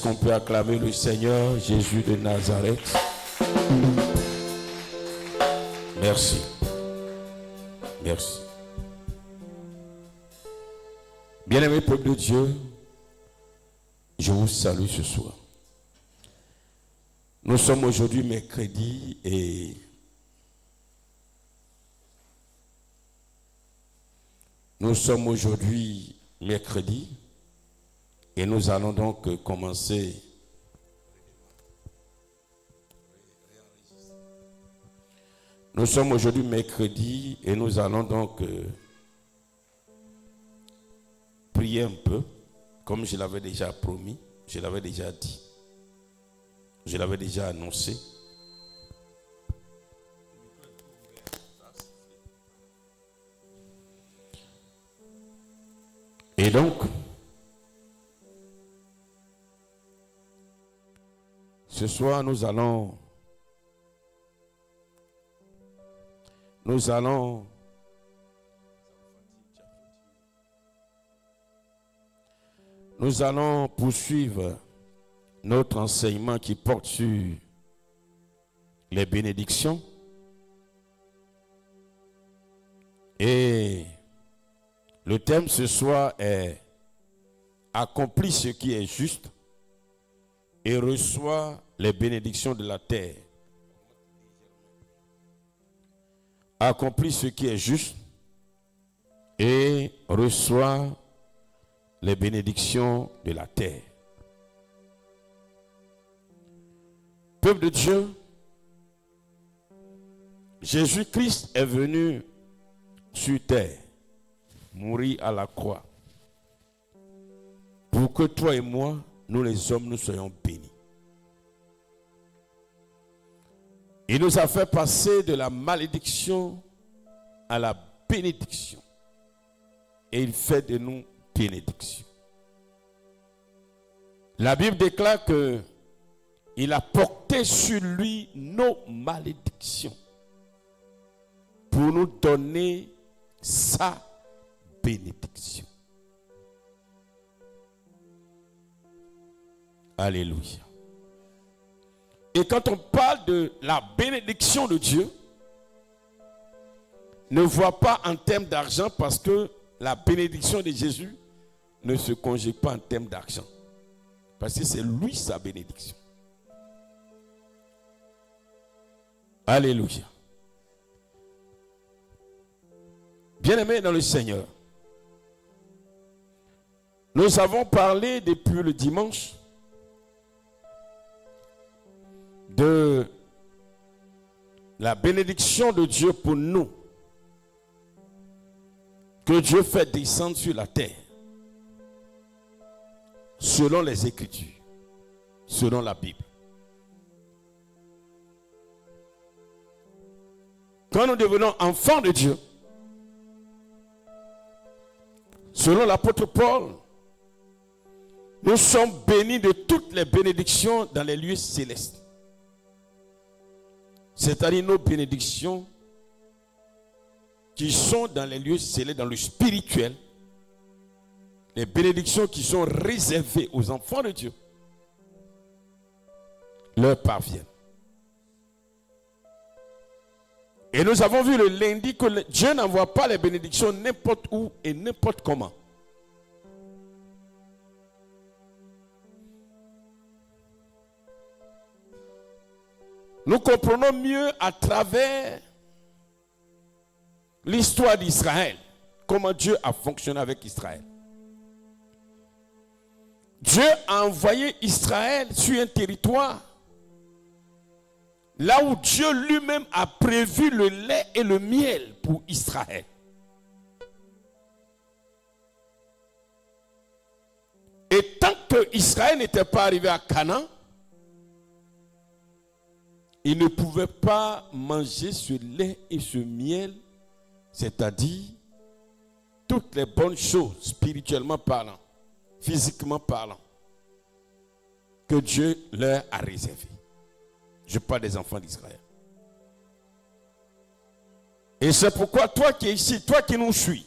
Qu'on peut acclamer le Seigneur Jésus de Nazareth. Merci. Merci. Bien-aimé peuple de Dieu, je vous salue ce soir. Nous sommes aujourd'hui mercredi et nous allons donc commencer Nous sommes aujourd'hui mercredi et nous allons donc prier un peu, comme je l'avais déjà promis, je l'avais déjà dit, je l'avais déjà annoncé. Et donc, ce soir, nous allons poursuivre notre enseignement qui porte sur les bénédictions. Et le thème ce soir est « Accomplis ce qui est juste et reçois les bénédictions de la terre ». Accomplis ce qui est juste et reçois les bénédictions de la terre. Peuple de Dieu, Jésus-Christ est venu sur terre, mourir à la croix, pour que toi et moi, nous les hommes, nous soyons bénis. Il nous a fait passer de la malédiction à la bénédiction. Et il fait de nous bénédiction. La Bible déclare que il a porté sur lui nos malédictions pour nous donner sa bénédiction. Alléluia. Et quand on parle de la bénédiction de Dieu, ne vois pas en termes d'argent, parce que la bénédiction de Jésus ne se conjugue pas en termes d'argent. Parce que c'est lui sa bénédiction. Alléluia. Bien-aimés dans le Seigneur, nous avons parlé depuis le dimanche de la bénédiction de Dieu pour nous, que Dieu fait descendre sur la terre, selon les Écritures, selon la Bible. Quand nous devenons enfants de Dieu, selon l'apôtre Paul, nous sommes bénis de toutes les bénédictions dans les lieux célestes. C'est-à-dire nos bénédictions qui sont dans les lieux célestes, dans le spirituel. Les bénédictions qui sont réservées aux enfants de Dieu leur parviennent. Et nous avons vu le lundi que Dieu n'envoie pas les bénédictions n'importe où et n'importe comment. Nous comprenons mieux à travers l'histoire d'Israël, comment Dieu a fonctionné avec Israël. Dieu a envoyé Israël sur un territoire là où Dieu lui-même a prévu le lait et le miel pour Israël. Et tant que Israël n'était pas arrivé à Canaan, il ne pouvait pas manger ce lait et ce miel, c'est-à-dire toutes les bonnes choses, spirituellement parlant, physiquement parlant, que Dieu leur a réservé. Je parle des enfants d'Israël. Et c'est pourquoi toi qui es ici, toi qui nous suis,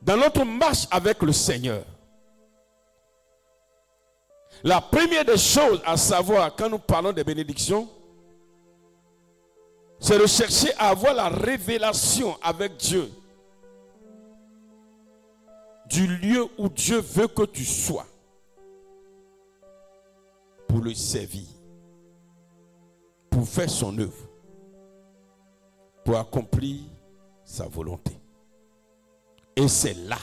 dans notre marche avec le Seigneur, La première des choses à savoir quand nous parlons des bénédictions, c'est de chercher à avoir la révélation avec Dieu du lieu où Dieu veut que tu sois pour le servir, pour faire son œuvre, pour accomplir sa volonté. Et c'est là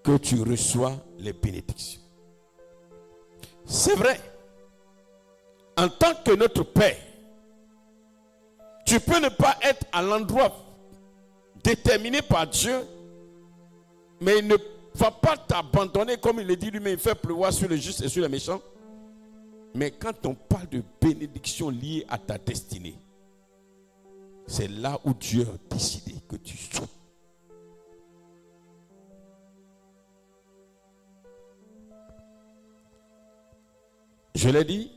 que tu reçois les bénédictions. C'est vrai, en tant que notre Père, tu peux ne pas être à l'endroit déterminé par Dieu, mais il ne va pas t'abandonner comme il le dit lui-même, il fait pleuvoir sur les justes et sur les méchants. Mais quand on parle de bénédiction liée à ta destinée, c'est là où Dieu a décidé que tu sois. Je l'ai dit,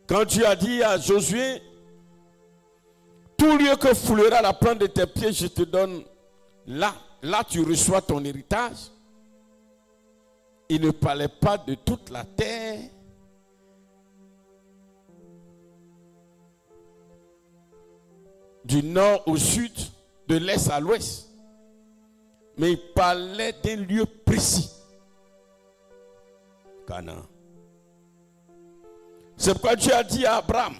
quand Dieu a dit à Josué, tout lieu que foulera la plante de tes pieds, je te donne, là tu reçois ton héritage. Il ne parlait pas de toute la terre. Du nord au sud, de l'est à l'ouest. Mais il parlait d'un lieu précis. Canaan. C'est pourquoi Dieu a dit à Abraham,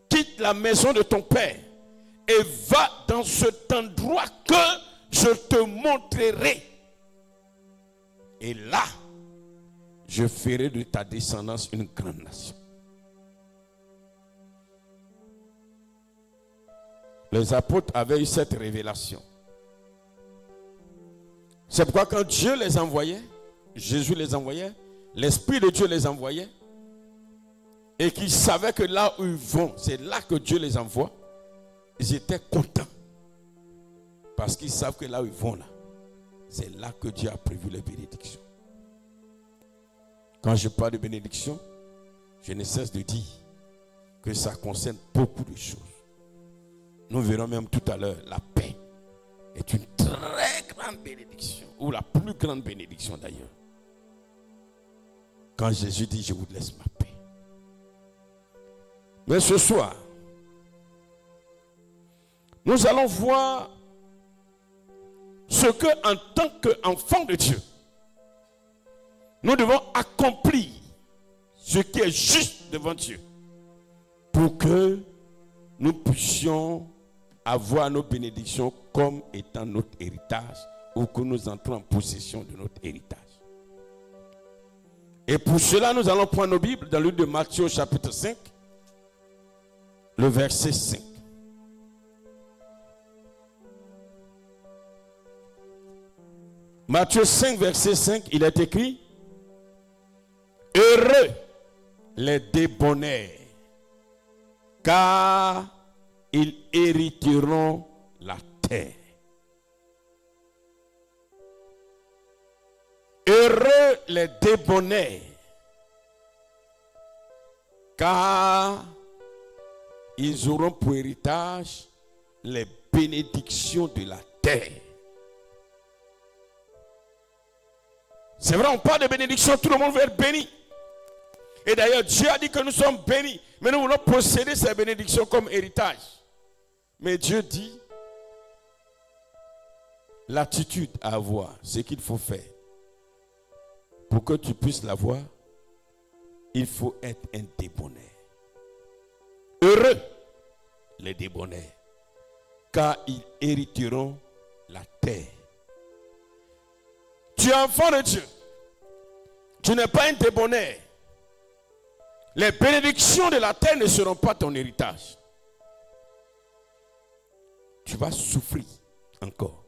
quitte la maison de ton père et va dans cet endroit que je te montrerai. Et là, je ferai de ta descendance une grande nation. Les apôtres avaient eu cette révélation. C'est pourquoi quand Dieu les envoyait, Jésus les envoyait, l'Esprit de Dieu les envoyait, et qu'ils savaient que là où ils vont, c'est là que Dieu les envoie, ils étaient contents. Parce qu'ils savent que là où ils vont, là, c'est là que Dieu a prévu les bénédictions. Quand je parle de bénédiction, je ne cesse de dire que ça concerne beaucoup de choses. Nous verrons même tout à l'heure, la paix est une très grande bénédiction, ou la plus grande bénédiction d'ailleurs. Quand Jésus dit, je vous laisse ma paix. Mais ce soir, nous allons voir ce que, en tant qu'enfant de Dieu, nous devons accomplir ce qui est juste devant Dieu pour que nous puissions avoir nos bénédictions comme étant notre héritage ou que nous entrons en possession de notre héritage. Et pour cela, nous allons prendre nos Bibles dans le livre de Matthieu chapitre 5, le verset 5. Matthieu 5, verset 5, il est écrit: heureux les débonnaires, car ils hériteront la terre. Heureux les débonnaires, car ils auront pour héritage les bénédictions de la terre. C'est vrai, on parle de bénédiction, tout le monde veut être béni. Et d'ailleurs, Dieu a dit que nous sommes bénis, mais nous voulons posséder ces bénédictions comme héritage. Mais Dieu dit, l'attitude à avoir, ce qu'il faut faire. Pour que tu puisses l'avoir, il faut être un débonnaire. Heureux les débonnaires, car ils hériteront la terre. Tu es enfant de Dieu. Tu n'es pas un débonnaire. Les bénédictions de la terre ne seront pas ton héritage. Tu vas souffrir encore.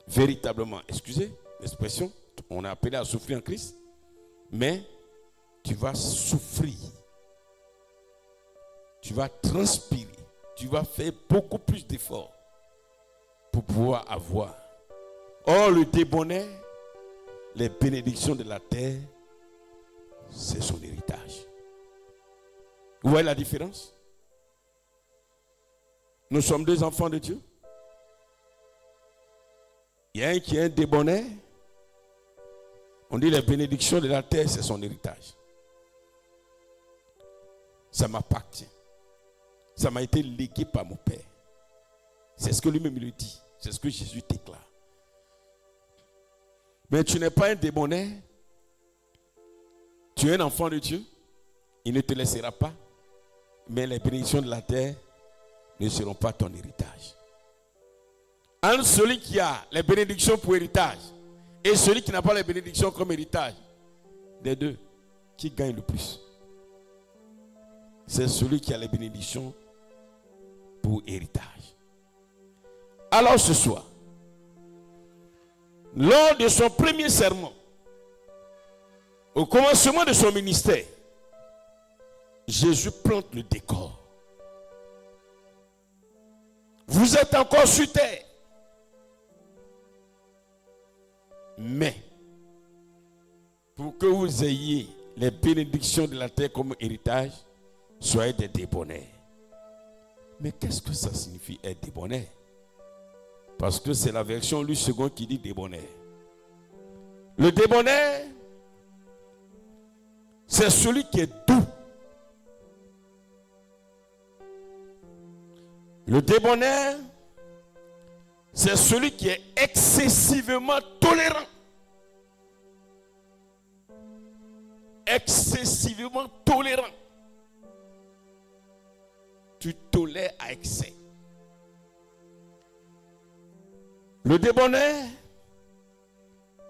Véritablement, excusez l'expression, on est appelé à souffrir en Christ, mais tu vas souffrir. Tu vas transpirer. Tu vas faire beaucoup plus d'efforts pour pouvoir avoir. Or, le débonnaire, les bénédictions de la terre, c'est son héritage. Où est la différence? Nous sommes deux enfants de Dieu. Il y a un qui est un débonnaire On dit les bénédictions de la terre, c'est son héritage. Ça m'appartient. Ça m'a été légué par mon Père. C'est ce que lui-même lui dit. C'est ce que Jésus déclare. Mais tu n'es pas un débonnaire. Tu es un enfant de Dieu. Il ne te laissera pas. Mais les bénédictions de la terre ne seront pas ton héritage. Entre celui qui a les bénédictions pour héritage et celui qui n'a pas les bénédictions comme héritage, des deux, qui gagne le plus? C'est celui qui a les bénédictions pour héritage. Alors ce soir, lors de son premier sermon, au commencement de son ministère, Jésus plante le décor. Vous êtes encore sur terre. Mais, pour que vous ayez les bénédictions de la terre comme héritage, soyez des débonnaires. Mais qu'est-ce que ça signifie être débonnaire? Parce que c'est la version Louis II qui dit débonnaire. Le débonnaire, c'est celui qui est doux. Le débonnaire, c'est celui qui est excessivement tolérant. Excessivement tolérant. Tu tolères à excès. Le débonnaire,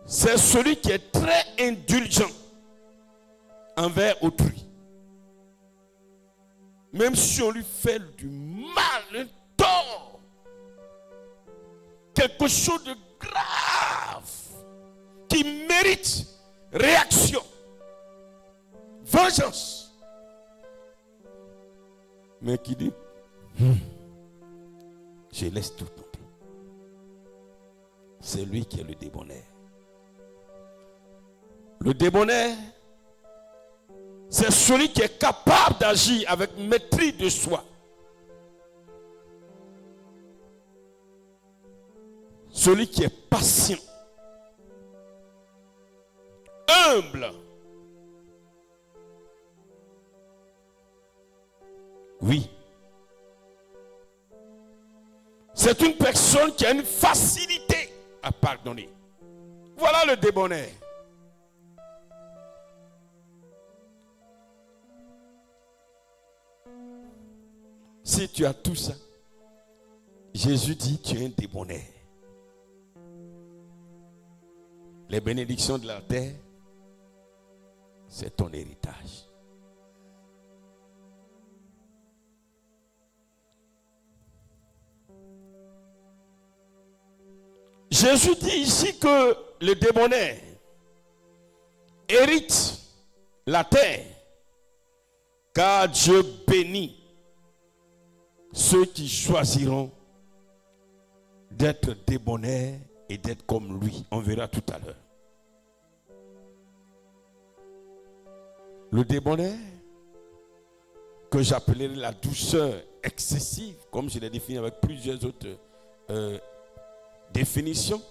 c'est celui qui est très indulgent envers autrui. Même si on lui fait du mal, un tort, quelque chose de grave qui mérite réaction, vengeance, mais qui dit je laisse tout tomber. C'est lui qui est le débonnaire. Le débonnaire, c'est celui qui est capable d'agir avec maîtrise de soi. Celui qui est patient, humble. Oui. C'est une personne qui a une facilité à pardonner. Voilà le débonnaire. Si tu as tout ça, Jésus dit tu es un débonnaire. Les bénédictions de la terre, c'est ton héritage. Jésus dit ici que le débonnaire hérite la terre, car Dieu bénit ceux qui choisiront d'être débonnaires et d'être comme lui. On verra tout à l'heure. Le débonnaire, que j'appellerai la douceur excessive, comme je l'ai défini avec plusieurs autres définitions,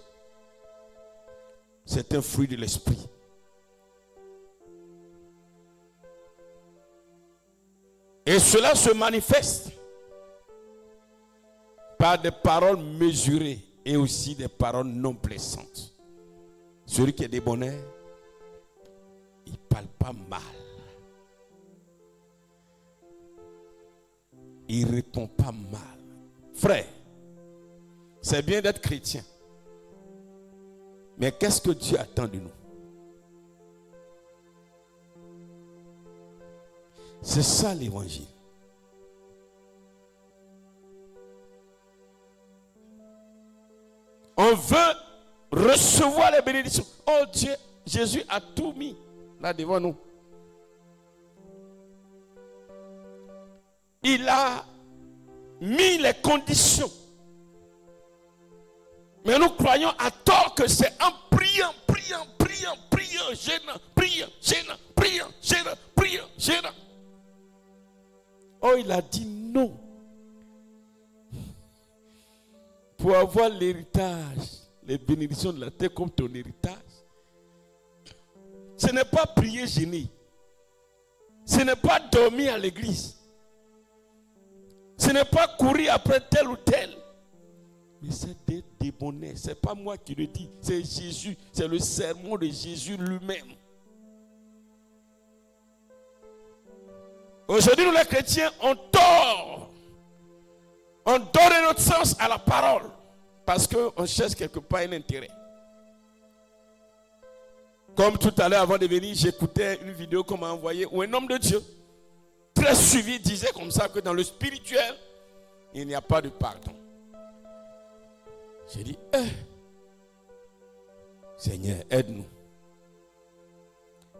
c'est un fruit de l'esprit. Et cela se manifeste par des paroles mesurées et aussi des paroles non blessantes. Celui qui est débonnaire, il ne parle pas mal. Il ne répond pas mal. Frère, c'est bien d'être chrétien. Mais qu'est-ce que Dieu attend de nous? C'est ça l'évangile. On veut recevoir les bénédictions. Oh Dieu, Jésus a tout mis là devant nous. Il a mis les conditions. Mais nous croyons à tort que c'est en priant, gênant. Oh, il a dit non. Pour avoir l'héritage, les bénédictions de la terre comme ton héritage, Ce n'est pas prier gêné. Ce n'est pas dormir à l'église. Ce n'est pas courir après tel ou tel. Mais c'est des débonnaires. Ce n'est pas moi qui le dis. C'est Jésus. C'est le sermon de Jésus lui-même. Aujourd'hui, nous les chrétiens, on tord. On donne notre sens à la parole. Parce qu'on cherche quelque part un intérêt. Comme tout à l'heure, avant de venir, j'écoutais une vidéo qu'on m'a envoyée où un homme de Dieu, très suivi, disait comme ça que dans le spirituel, il n'y a pas de pardon. J'ai dit, Seigneur, aide-nous.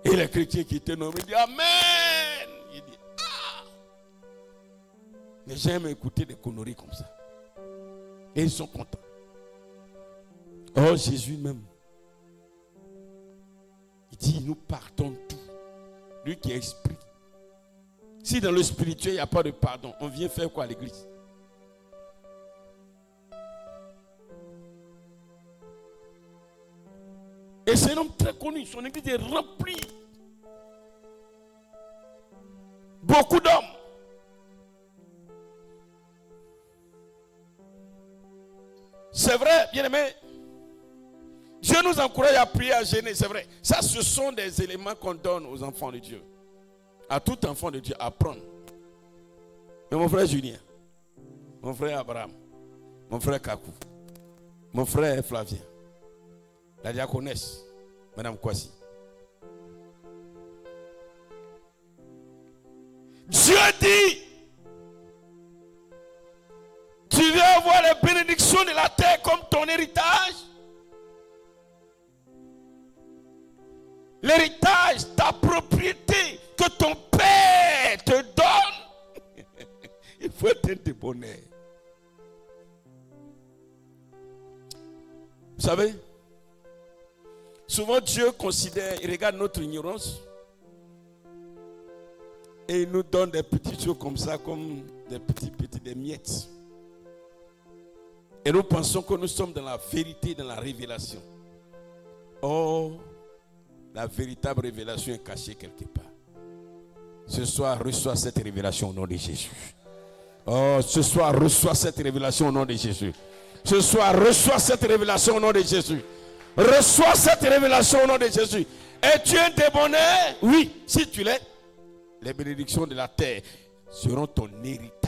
Et les chrétiens qui étaient nommés, ils disent, Amen. Il dit, les gens aiment écouter des conneries comme ça. Et ils sont contents. Oh, Jésus même. Il dit, nous partons tout. Lui qui est esprit. Si dans le spirituel, il n'y a pas de pardon, on vient faire quoi à l'église? Et c'est un homme très connu. Son église est remplie. Beaucoup d'hommes. C'est vrai, bien aimé. Dieu nous encourage à prier, à gêner, c'est vrai. Ça, ce sont des éléments qu'on donne aux enfants de Dieu. À tout enfant de Dieu, apprendre. Mais mon frère Julien, mon frère Abraham, mon frère Kakou, mon frère Flavien, la diaconesse, Madame Kwasi. Dieu dit, tu veux avoir les bénédictions de la terre comme ton héritage. L'héritage, ta propriété que ton père te donne. Il faut être un débonnaire. Vous savez, souvent Dieu considère, il regarde notre ignorance et il nous donne des petites choses comme ça, comme des miettes. Et nous pensons que nous sommes dans la vérité, dans la révélation. Or, la véritable révélation est cachée quelque part. Ce soir, reçois cette révélation au nom de Jésus. Oh, ce soir, reçois cette révélation au nom de Jésus. Ce soir, reçois cette révélation au nom de Jésus. Reçois cette révélation au nom de Jésus. Es-tu un débonnaire? Oui, si tu l'es, les bénédictions de la terre seront ton héritage.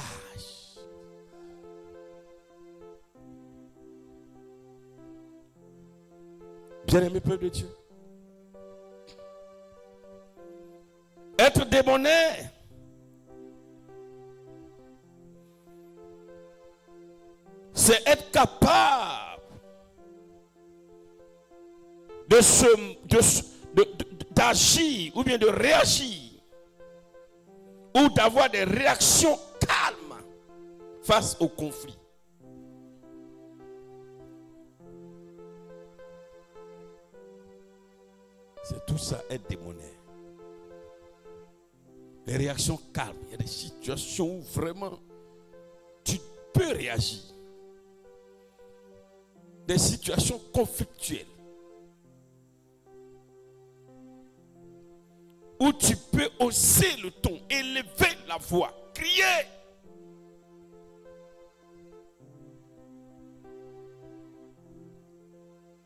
Bien-aimé peuple de Dieu. Être débonnaire, c'est être capable d'agir ou bien de réagir ou d'avoir des réactions calmes face au conflit. C'est tout ça, être débonnaire. Les réactions calmes. Il y a des situations où vraiment tu peux réagir. Des situations conflictuelles. Où tu peux hausser le ton, élever la voix, crier.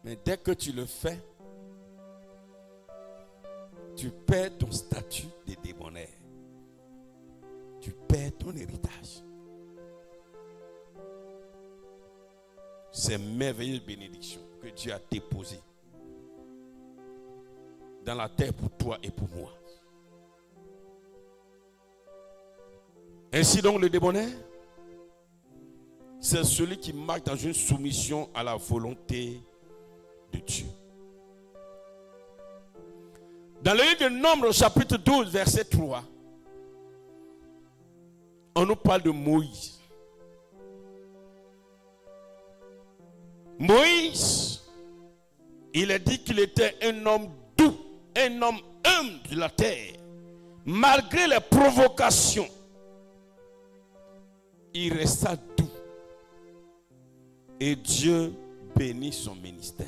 Mais dès que tu le fais, tu perds ton statut de débonnaire. Tu perds ton héritage. Ces merveilleuses bénédictions que Dieu a déposées dans la terre pour toi et pour moi. Ainsi donc le débonnaire, c'est celui qui marche dans une soumission à la volonté de Dieu. Dans le livre de Nombre, chapitre 12, verset 3, on nous parle de Moïse. Moïse, il est dit qu'il était un homme doux, un homme humble de la terre. Malgré les provocations, il resta doux. Et Dieu bénit son ministère.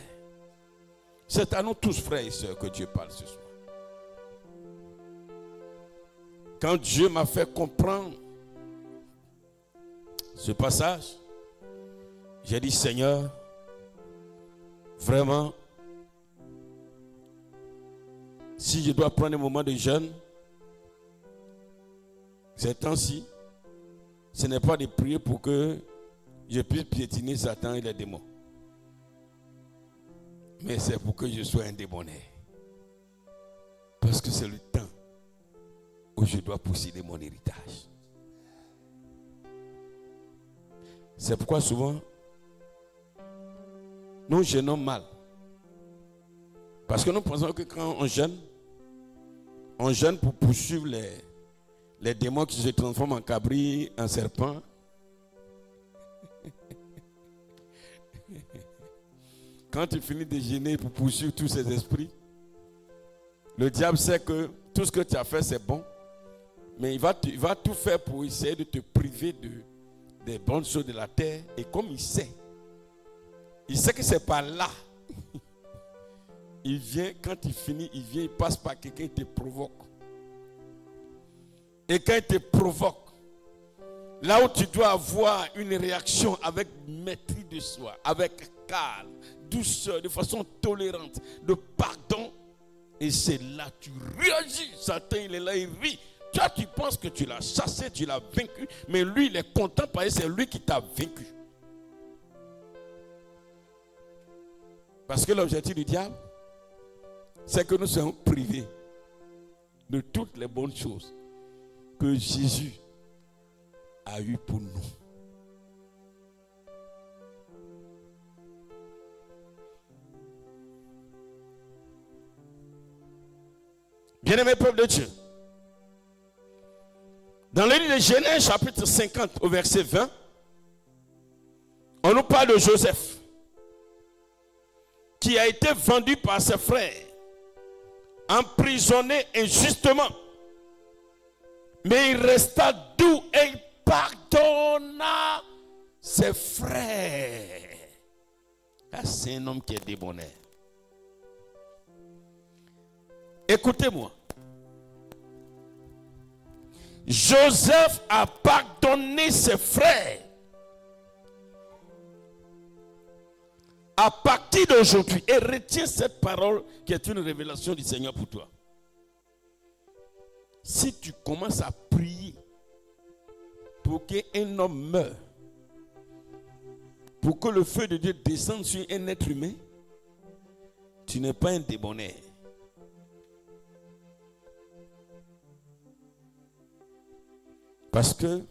C'est à nous tous, frères et sœurs, que Dieu parle ce soir. Quand Dieu m'a fait comprendre ce passage, j'ai dit, Seigneur, vraiment, si je dois prendre un moment de jeûne, ces temps-ci, ce n'est pas de prier pour que je puisse piétiner Satan et les démons. Mais c'est pour que je sois un démoné. Parce que c'est le temps où je dois posséder mon héritage. C'est pourquoi souvent, nous jeûnons mal. Parce que nous pensons que quand on jeûne pour poursuivre les démons qui se transforment en cabri, en serpent. Quand tu finis de jeûner pour poursuivre tous ces esprits, le diable sait que tout ce que tu as fait, c'est bon. Mais il va tout faire pour essayer de te priver des bonnes choses de la terre. Et comme il sait que c'est pas là. Il vient, quand il finit, il passe par quelqu'un, il te provoque. Et quand il te provoque, là où tu dois avoir une réaction avec maîtrise de soi, avec calme, douceur, de façon tolérante, de pardon, et c'est là que tu réagis. Satan, il est là, il rit. Toi, tu penses que tu l'as chassé, tu l'as vaincu, mais lui, il est content parce que c'est lui qui t'a vaincu. Parce que l'objectif du diable, c'est que nous soyons privés de toutes les bonnes choses que Jésus a eues pour nous. Bien-aimés peuple de Dieu, dans le livre de Genèse, chapitre 50, au verset 20, on nous parle de Joseph, qui a été vendu par ses frères, emprisonné injustement. Mais il resta doux et il pardonna ses frères. Là, c'est un homme qui est débonnaire. Écoutez-moi. Joseph a pardonné ses frères. À partir d'aujourd'hui, et retiens cette parole qui est une révélation du Seigneur pour toi. Si tu commences à prier pour qu'un homme meure, pour que le feu de Dieu descende sur un être humain, tu n'es pas un débonnaire. Parce que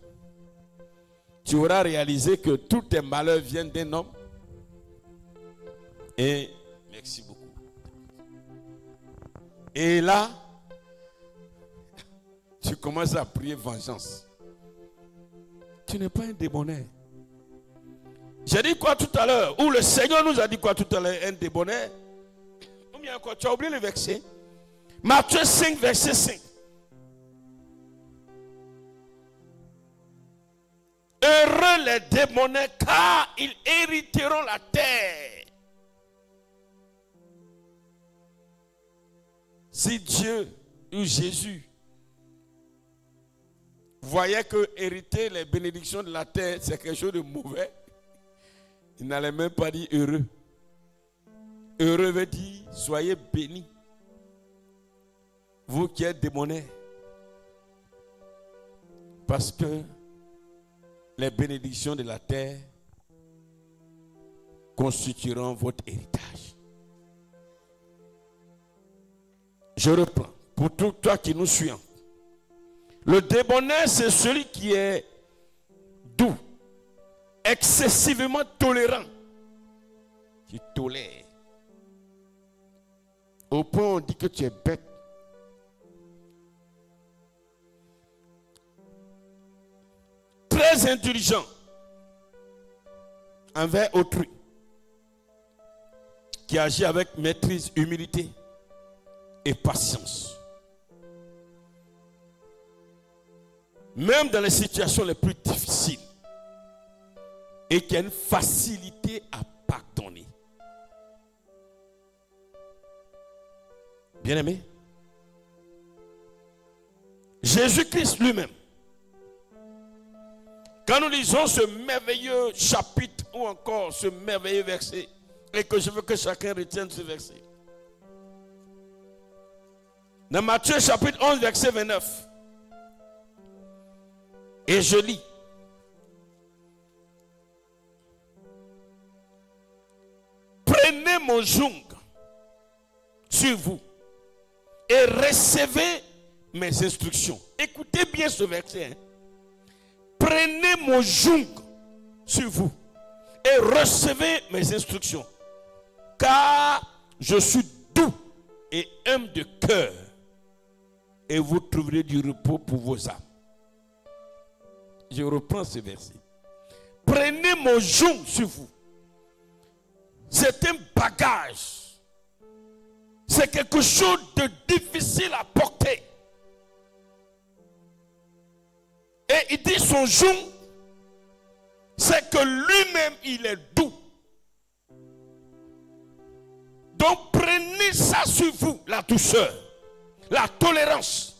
tu auras réalisé que tous tes malheurs viennent d'un homme. Et merci beaucoup. Et là, tu commences à prier vengeance. Tu n'es pas un débonnaire. J'ai dit quoi tout à l'heure? Ou le Seigneur nous a dit quoi tout à l'heure? Un débonnaire? Ou bien quoi? Tu as oublié le verset? Matthieu 5, verset 5. Heureux les débonnaires, car ils hériteront la terre. Si Dieu ou Jésus voyait que hériter les bénédictions de la terre, c'est quelque chose de mauvais, il n'allait même pas dire heureux. Heureux veut dire soyez bénis. Vous qui êtes débonnaires. Parce que les bénédictions de la terre constitueront votre héritage. Je reprends. Pour tout toi qui nous suis. Le débonnaire, c'est celui qui est doux, excessivement tolérant, qui tolère. Au point où on dit que tu es bête. Très intelligent envers autrui, qui agit avec maîtrise, humilité et patience. Même dans les situations les plus difficiles. Et qui a une facilité à pardonner. Bien-aimé, Jésus-Christ lui-même. Quand nous lisons ce merveilleux chapitre ou encore ce merveilleux verset, et que je veux que chacun retienne ce verset. Dans Matthieu chapitre 11, verset 29. Et je lis. Prenez mon joug sur vous et recevez mes instructions. Écoutez bien ce verset. Prenez mon joug sur vous et recevez mes instructions. Car je suis doux et humble de cœur et vous trouverez du repos pour vos âmes. Je reprends ce verset. Prenez mon joug sur vous. C'est un bagage. C'est quelque chose de difficile à porter. Et il dit son joug, c'est que lui-même il est doux. Donc prenez ça sur vous, la douceur, la tolérance.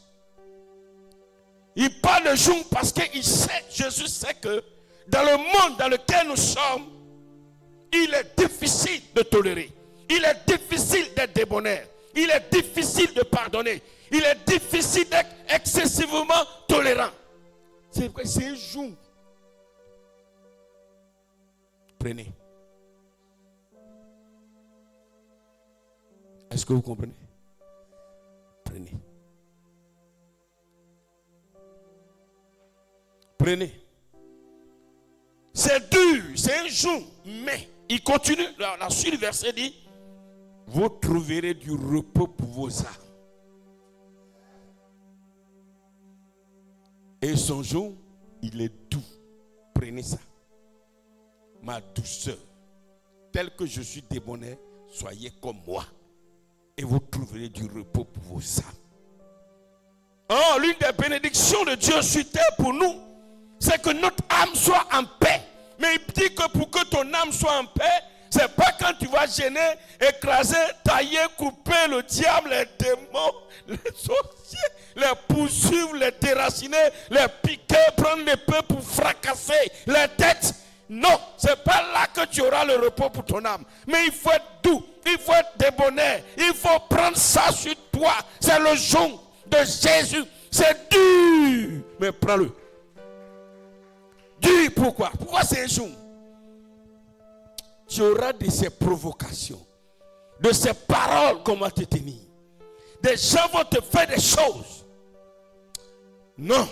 Il parle de joug parce qu'il sait, Jésus sait que dans le monde dans lequel nous sommes, il est difficile de tolérer. Il est difficile d'être débonnaire. Il est difficile de pardonner. Il est difficile d'être excessivement tolérant. C'est vrai, c'est un joug. Prenez. Est-ce que vous comprenez? Prenez. Prenez. C'est dur, c'est un joug, mais il continue. La suite du verset dit, vous trouverez du repos pour vos âmes. Et son joug, il est doux. Prenez ça. Ma douceur, tel que je suis débonnaire, soyez comme moi. Et vous trouverez du repos pour vos âmes. Oh, l'une des bénédictions de Dieu sur terre pour nous, c'est que notre âme soit en paix. Mais il dit que pour que ton âme soit en paix, c'est pas quand tu vas gêner, écraser, tailler, couper le diable, les démons, les sorciers, les poursuivre, les déraciner, les piquer, prendre l'épée pour fracasser les têtes. Non, c'est pas là que tu auras le repos pour ton âme. Mais il faut être doux, il faut être débonnaire, il faut prendre ça sur toi. C'est le joug de Jésus. C'est dur, mais prends-le. Dur, pourquoi? Pourquoi c'est un joug? Tu auras de ces provocations, de ces paroles qu'on va te tenir. Des gens vont te faire des choses. Non.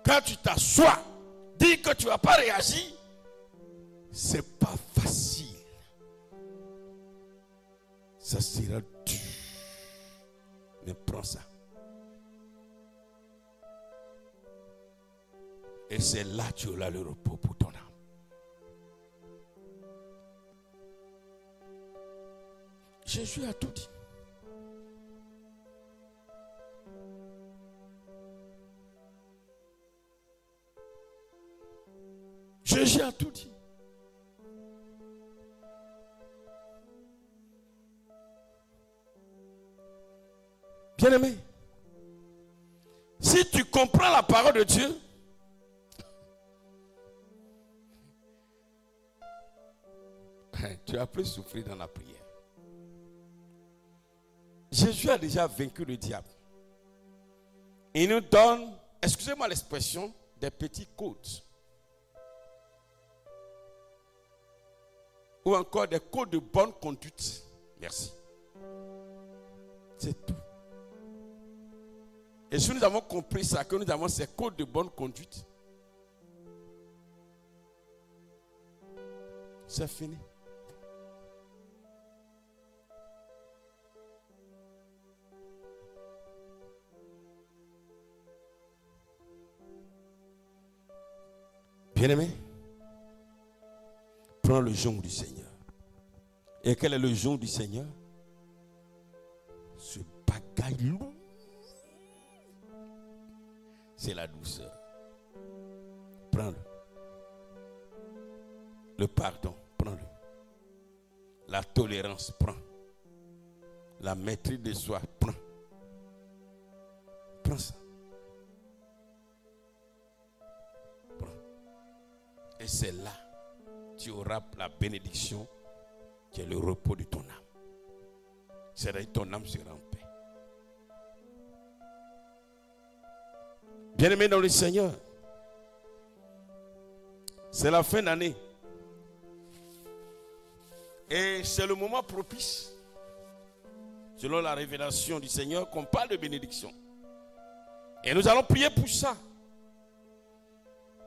Quand tu t'assois, dis que tu ne vas pas réagir, c'est pas facile. Ça sera dur. Mais prends ça. Et c'est là que tu auras le repos pour ton âme. Jésus a tout dit. Jésus a tout dit. Bien-aimé, si tu comprends la parole de Dieu, tu vas plus souffrir dans la prière. Jésus a déjà vaincu le diable. Il nous donne, excusez-moi l'expression, des petits codes. Ou encore des codes de bonne conduite. Merci. C'est tout. Et si nous avons compris ça, que nous avons ces codes de bonne conduite, c'est fini. Bien-aimé, prends le joug du Seigneur. Et quel est le joug du Seigneur? Ce bagage lourd, c'est la douceur. Prends-le. Le pardon, prends-le. La tolérance, prends. La maîtrise de soi, prends. Prends ça. Et c'est là que tu auras la bénédiction qui est le repos de ton âme. C'est-à-dire ton âme sera en paix. Bien-aimés dans le Seigneur, c'est la fin d'année. Et c'est le moment propice, selon la révélation du Seigneur, qu'on parle de bénédiction. Et nous allons prier pour ça.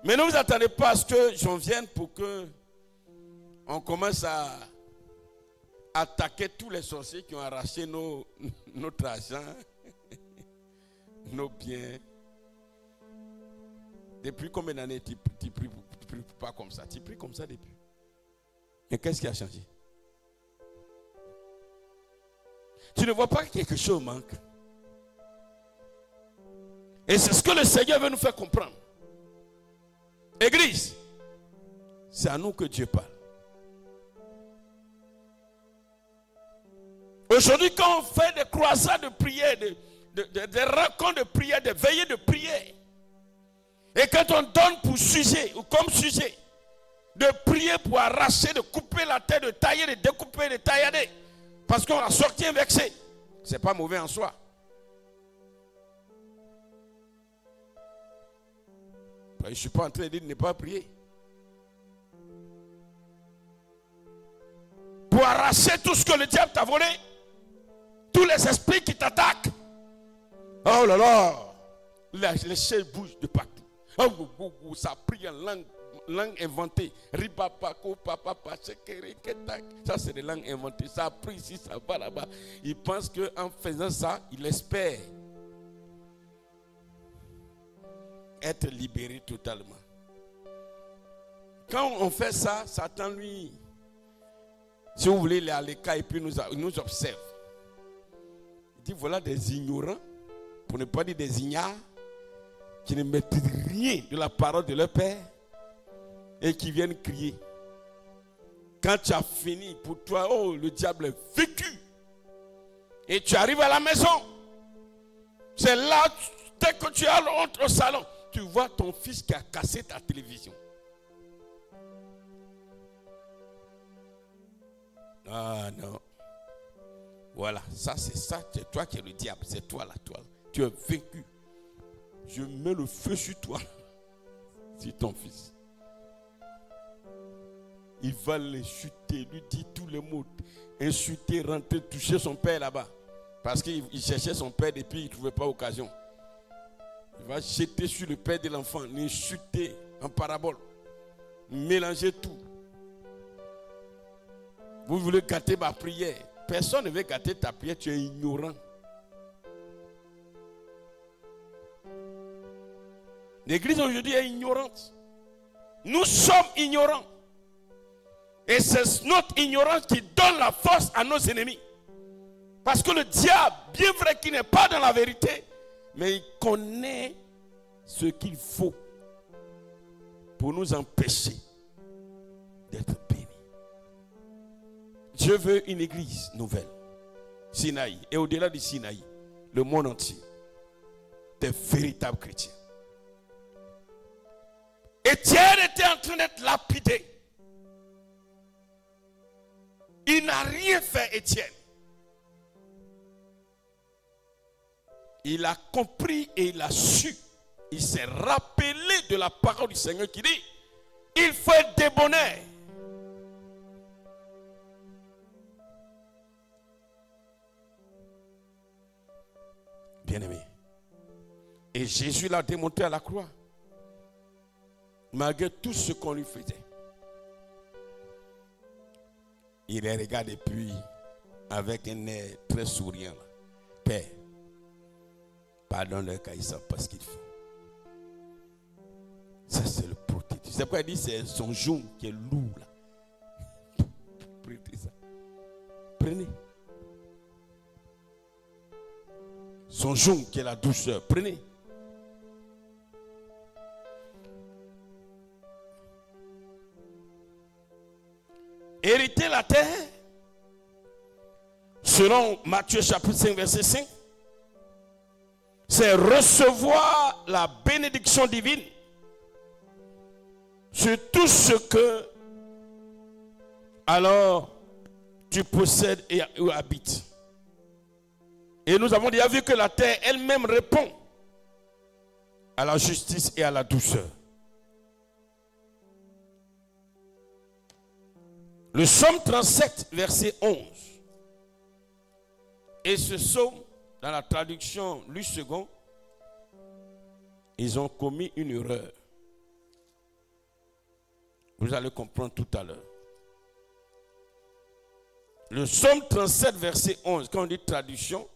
Mais ne vous attendez pas à ce que j'en vienne pour que on commence à attaquer tous les sorciers qui ont arraché notre argent, nos biens. Depuis combien d'années tu pries pas comme ça? Tu pries comme ça depuis. Mais qu'est-ce qui a changé? Tu ne vois pas que quelque chose manque. Et c'est ce que le Seigneur veut nous faire comprendre. Église, c'est à nous que Dieu parle. Aujourd'hui, quand on fait des croisades de prière, des rencontres de prière, des veillées de prière, et quand on donne pour sujet, ou comme sujet, de prier pour arracher, de couper la tête, de tailler, de découper, de taillader, parce qu'on a sorti un vexé, c'est pas mauvais en soi. Je ne suis pas en train de dire de ne pas prier. Pour arracher tout ce que le diable t'a volé, tous les esprits qui t'attaquent. Oh là là, les chaises bougent de partout. Oh, ça prie en langue inventée. Ça, c'est des langues inventées. Ça prie ici, ça va là-bas. Il pense qu'en faisant ça, il espère être libéré totalement. Quand on fait ça, Satan, lui, si vous voulez, il est à l'écart et puis nous observe. Il dit, voilà des ignorants, pour ne pas dire des ignares, qui ne maîtrisent rien de la parole de leur Père et qui viennent crier. Quand tu as fini pour toi, oh, le diable est vécu. Et tu arrives à la maison. C'est là, dès que tu entres au salon, tu vois ton fils qui a cassé ta télévision. Ah non. Voilà, ça c'est ça, c'est toi qui es le diable, c'est toi là, toi. Tu es vaincu. Je mets le feu sur toi, sur ton fils. Il va l'insulter, lui dire tous les mots, insulter, rentrer, toucher son père là-bas. Parce qu'il cherchait son père et puis il ne trouvait pas l'occasion. Il va jeter sur le père de l'enfant, l'insulter en parabole, mélanger tout. Vous voulez gâter ma prière. Personne ne veut gâter ta prière, tu es ignorant. L'église aujourd'hui est ignorante. Nous sommes ignorants. Et c'est notre ignorance qui donne la force à nos ennemis. Parce que le diable, bien vrai qu'il n'est pas dans la vérité, mais il connaît ce qu'il faut pour nous empêcher d'être bénis. Dieu veut une église nouvelle. Sinaï. Et au-delà du Sinaï, le monde entier. Des véritables chrétiens. Étienne était en train d'être lapidé. Il n'a rien fait, Étienne. Il a compris et il a su. Il s'est rappelé de la parole du Seigneur qui dit, il faut être débonnaire. Bien-aimé. Et Jésus l'a démontré à la croix. Malgré tout ce qu'on lui faisait. Il les regarde et puis, avec un air très souriant, là. Père, pardonne-leur car ils ne savent pas ce qu'ils font. Ça, c'est le protecteur. C'est pourquoi il dit c'est son genou qui est lourd, là. Prenez ça. Prenez. Son genou qui est la douceur. Prenez. Hériter la terre, selon Matthieu chapitre 5, verset 5, c'est recevoir la bénédiction divine sur tout ce que alors tu possèdes et où habites. Et nous avons déjà vu que la terre elle-même répond à la justice et à la douceur. Le psaume 37, verset 11. Et ce psaume, dans la traduction Louis II, ils ont commis une erreur. Vous allez comprendre tout à l'heure. Le psaume 37, verset 11, quand on dit traduction,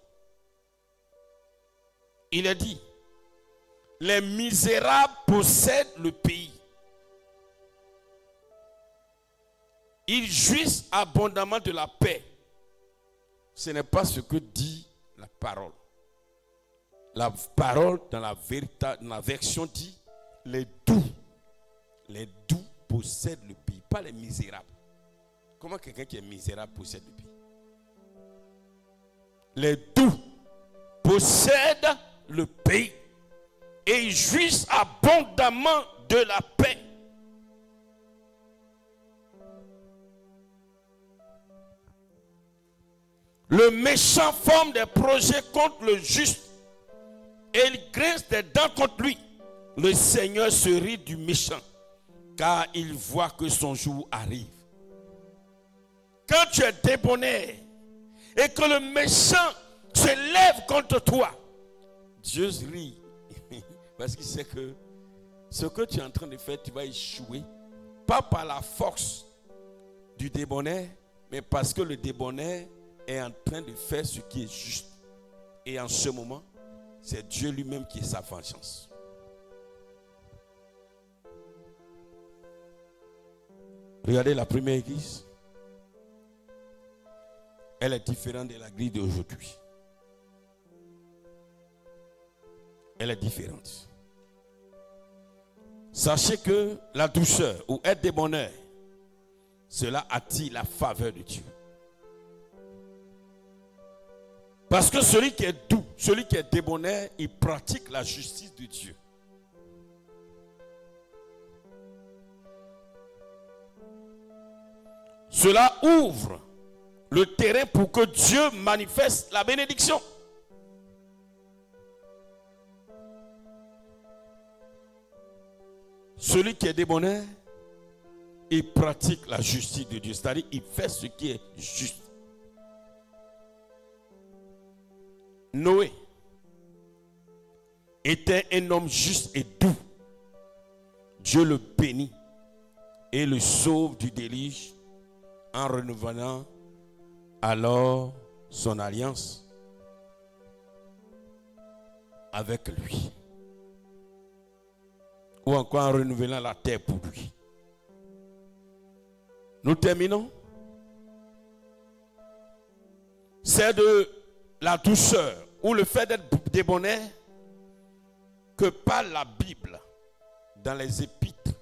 il est dit, les misérables possèdent le pays. Ils jouissent abondamment de la paix. Ce n'est pas ce que dit la parole. La parole, dans la version dit, les doux possèdent le pays, pas les misérables. Comment quelqu'un qui est misérable possède le pays? Les doux possèdent le pays et ils jouissent abondamment de la paix. Le méchant forme des projets contre le juste et il grince des dents contre lui. Le Seigneur se rit du méchant car il voit que son jour arrive. Quand tu es débonnaire et que le méchant se lève contre toi, Dieu rit parce qu'il sait que ce que tu es en train de faire, tu vas échouer. Pas par la force du débonnaire, mais parce que le débonnaire est en train de faire ce qui est juste. Et en ce moment, c'est Dieu lui-même qui est sa vengeance. Regardez la première église. Elle est différente de l'église d'aujourd'hui. Elle est différente. Sachez que la douceur ou être débonnaire, cela attire la faveur de Dieu. Parce que celui qui est doux, celui qui est débonnaire, il pratique la justice de Dieu. Cela ouvre le terrain pour que Dieu manifeste la bénédiction. Celui qui est débonnaire, il pratique la justice de Dieu. C'est-à-dire, il fait ce qui est juste. Noé était un homme juste et doux. Dieu le bénit et le sauve du déluge en renouvelant alors son alliance avec lui. Ou encore en renouvelant la terre pour lui. Nous terminons. C'est de la douceur ou le fait d'être débonnaire que parle la Bible dans les épîtres.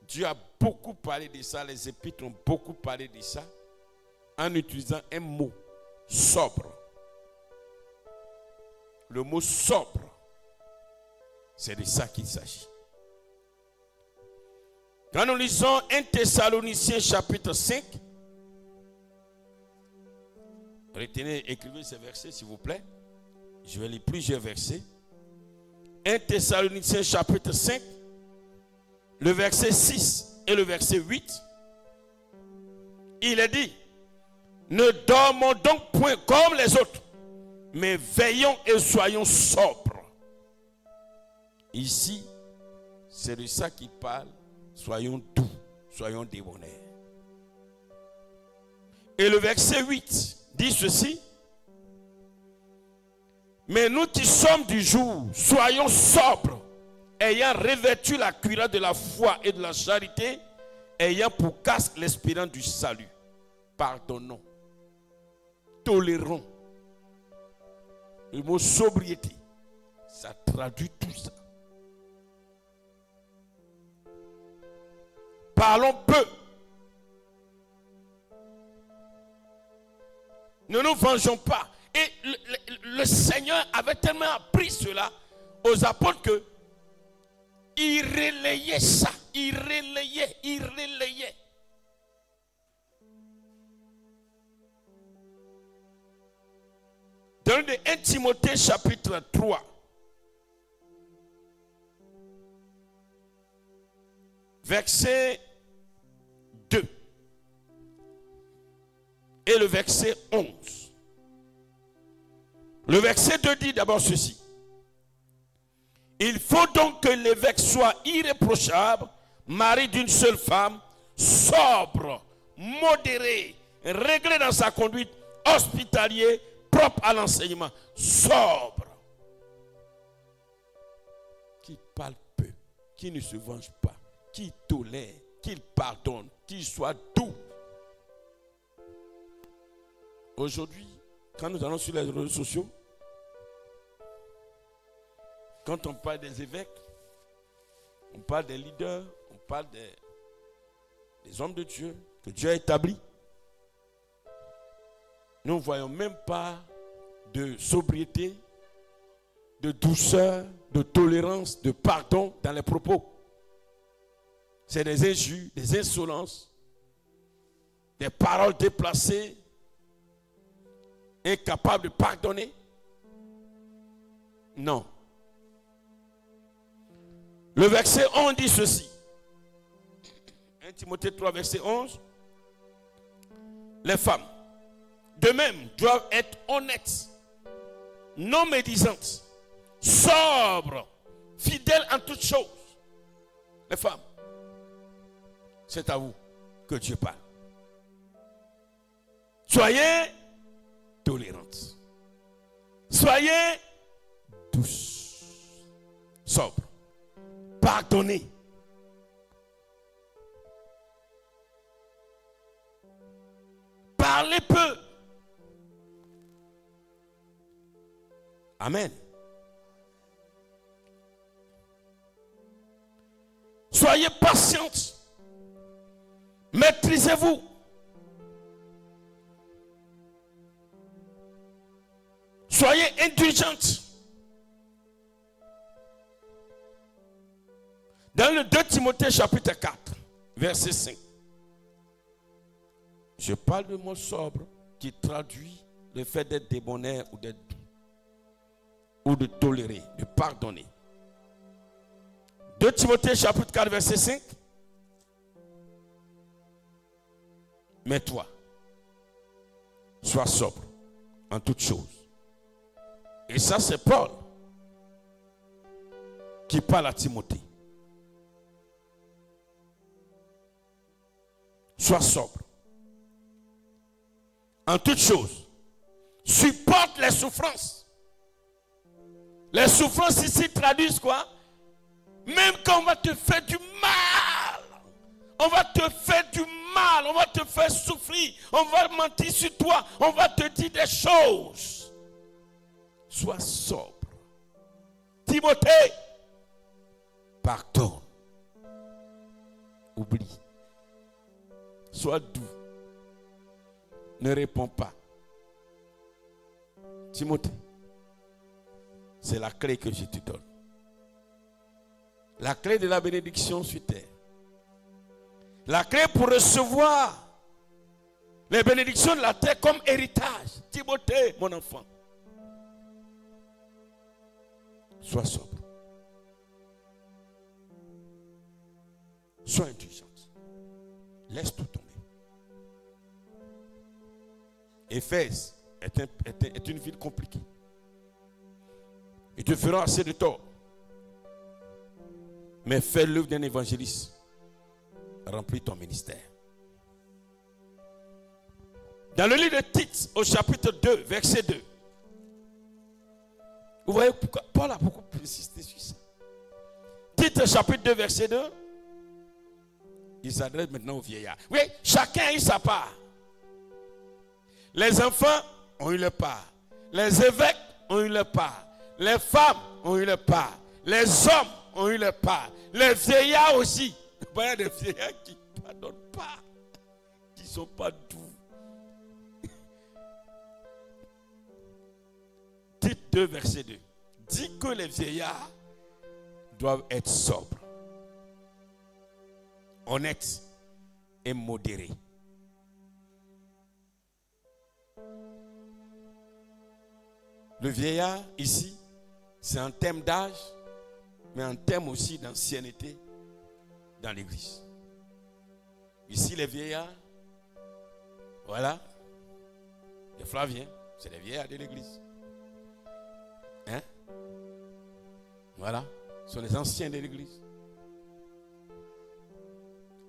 Dieu a beaucoup parlé de ça, les épîtres ont beaucoup parlé de ça en utilisant un mot sobre. Le mot sobre, c'est de ça qu'il s'agit. Quand nous lisons 1 Thessaloniciens chapitre 5, retenez, écrivez ces versets s'il vous plaît. Je vais lire plusieurs versets. 1 Thessaloniciens chapitre 5, le verset 6 et le verset 8. Il est dit, ne dormons donc point comme les autres, mais veillons et soyons sobres. Ici, c'est de ça qu'il parle. Soyons doux, soyons débonnaires. Et le verset 8 dit ceci. Mais nous qui sommes du jour, soyons sobres, ayant revêtu la cuirasse de la foi et de la charité, ayant pour casque l'espérance du salut. Pardonnons, tolérons. Le mot sobriété, ça traduit tout ça. Parlons peu. Ne nous vengeons pas. Et le Seigneur avait tellement appris cela aux apôtres que il relayait ça. Il relayait. Dans le 1 Timothée chapitre 3, verset 2 et le verset 11. Le verset 2 dit d'abord ceci. Il faut donc que l'évêque soit irréprochable, mari d'une seule femme, sobre, modéré, réglé dans sa conduite, hospitalier, propre à l'enseignement, sobre. Qui parle peu, qui ne se venge pas, qui tolère, qui pardonne, qui soit doux. Aujourd'hui, quand nous allons sur les réseaux sociaux, quand on parle des évêques, on parle des leaders, on parle des hommes de Dieu que Dieu a établis. Nous ne voyons même pas de sobriété, de douceur, de tolérance, de pardon dans les propos. C'est des injures, des insolences, des paroles déplacées, incapables de pardonner. Non. Le verset 11 dit ceci. 1 Timothée 3, verset 11. Les femmes, de même, doivent être honnêtes, non médisantes, sobres, fidèles en toutes choses. Les femmes, c'est à vous que Dieu parle. Soyez tolérantes. Soyez douces, sobres. Pardonnez. Parlez peu. Amen. Soyez patiente. Maîtrisez-vous. Soyez indulgente. Dans le 2 Timothée chapitre 4, verset 5, je parle de mot sobre qui traduit le fait d'être débonnaire ou d'être doux, ou de tolérer, de pardonner. 2 Timothée chapitre 4, verset 5. Mais toi, sois sobre en toutes choses. Et ça, c'est Paul qui parle à Timothée. Sois sobre. En toutes choses, supporte les souffrances. Les souffrances ici traduisent quoi? Même quand on va te faire du mal, on va te faire du mal, on va te faire souffrir, on va mentir sur toi, on va te dire des choses. Sois sobre. Timothée, pardonne. Oublie. Sois doux. Ne réponds pas. Timothée, c'est la clé que je te donne. La clé de la bénédiction sur terre. La clé pour recevoir les bénédictions de la terre comme héritage. Timothée, mon enfant. Sois sobre. Sois indulgente. Laisse tout tomber. Éphèse est une ville compliquée. Ils te feront assez de tort. Mais fais l'œuvre d'un évangéliste. Remplis ton ministère. Dans le livre de Tite, au chapitre 2, verset 2. Vous voyez pourquoi Paul a beaucoup insisté sur ça. Tite, chapitre 2, verset 2. Il s'adresse maintenant aux vieillards. Oui, chacun a eu sa part. Les enfants ont eu leur part. Les évêques ont eu leur part. Les femmes ont eu leur part. Les hommes ont eu leur part. Les vieillards aussi. Il y a des vieillards qui ne pardonnent pas. Qui ne sont pas doux. Tite 2, verset 2. Dit que les vieillards doivent être sobres. honnête et modéré. Le vieillard, ici, c'est un thème d'âge, mais un thème aussi d'ancienneté dans l'église. Ici, les vieillards, voilà, les Flaviens, c'est les vieillards de l'église. Hein? Voilà, ce sont les anciens de l'église.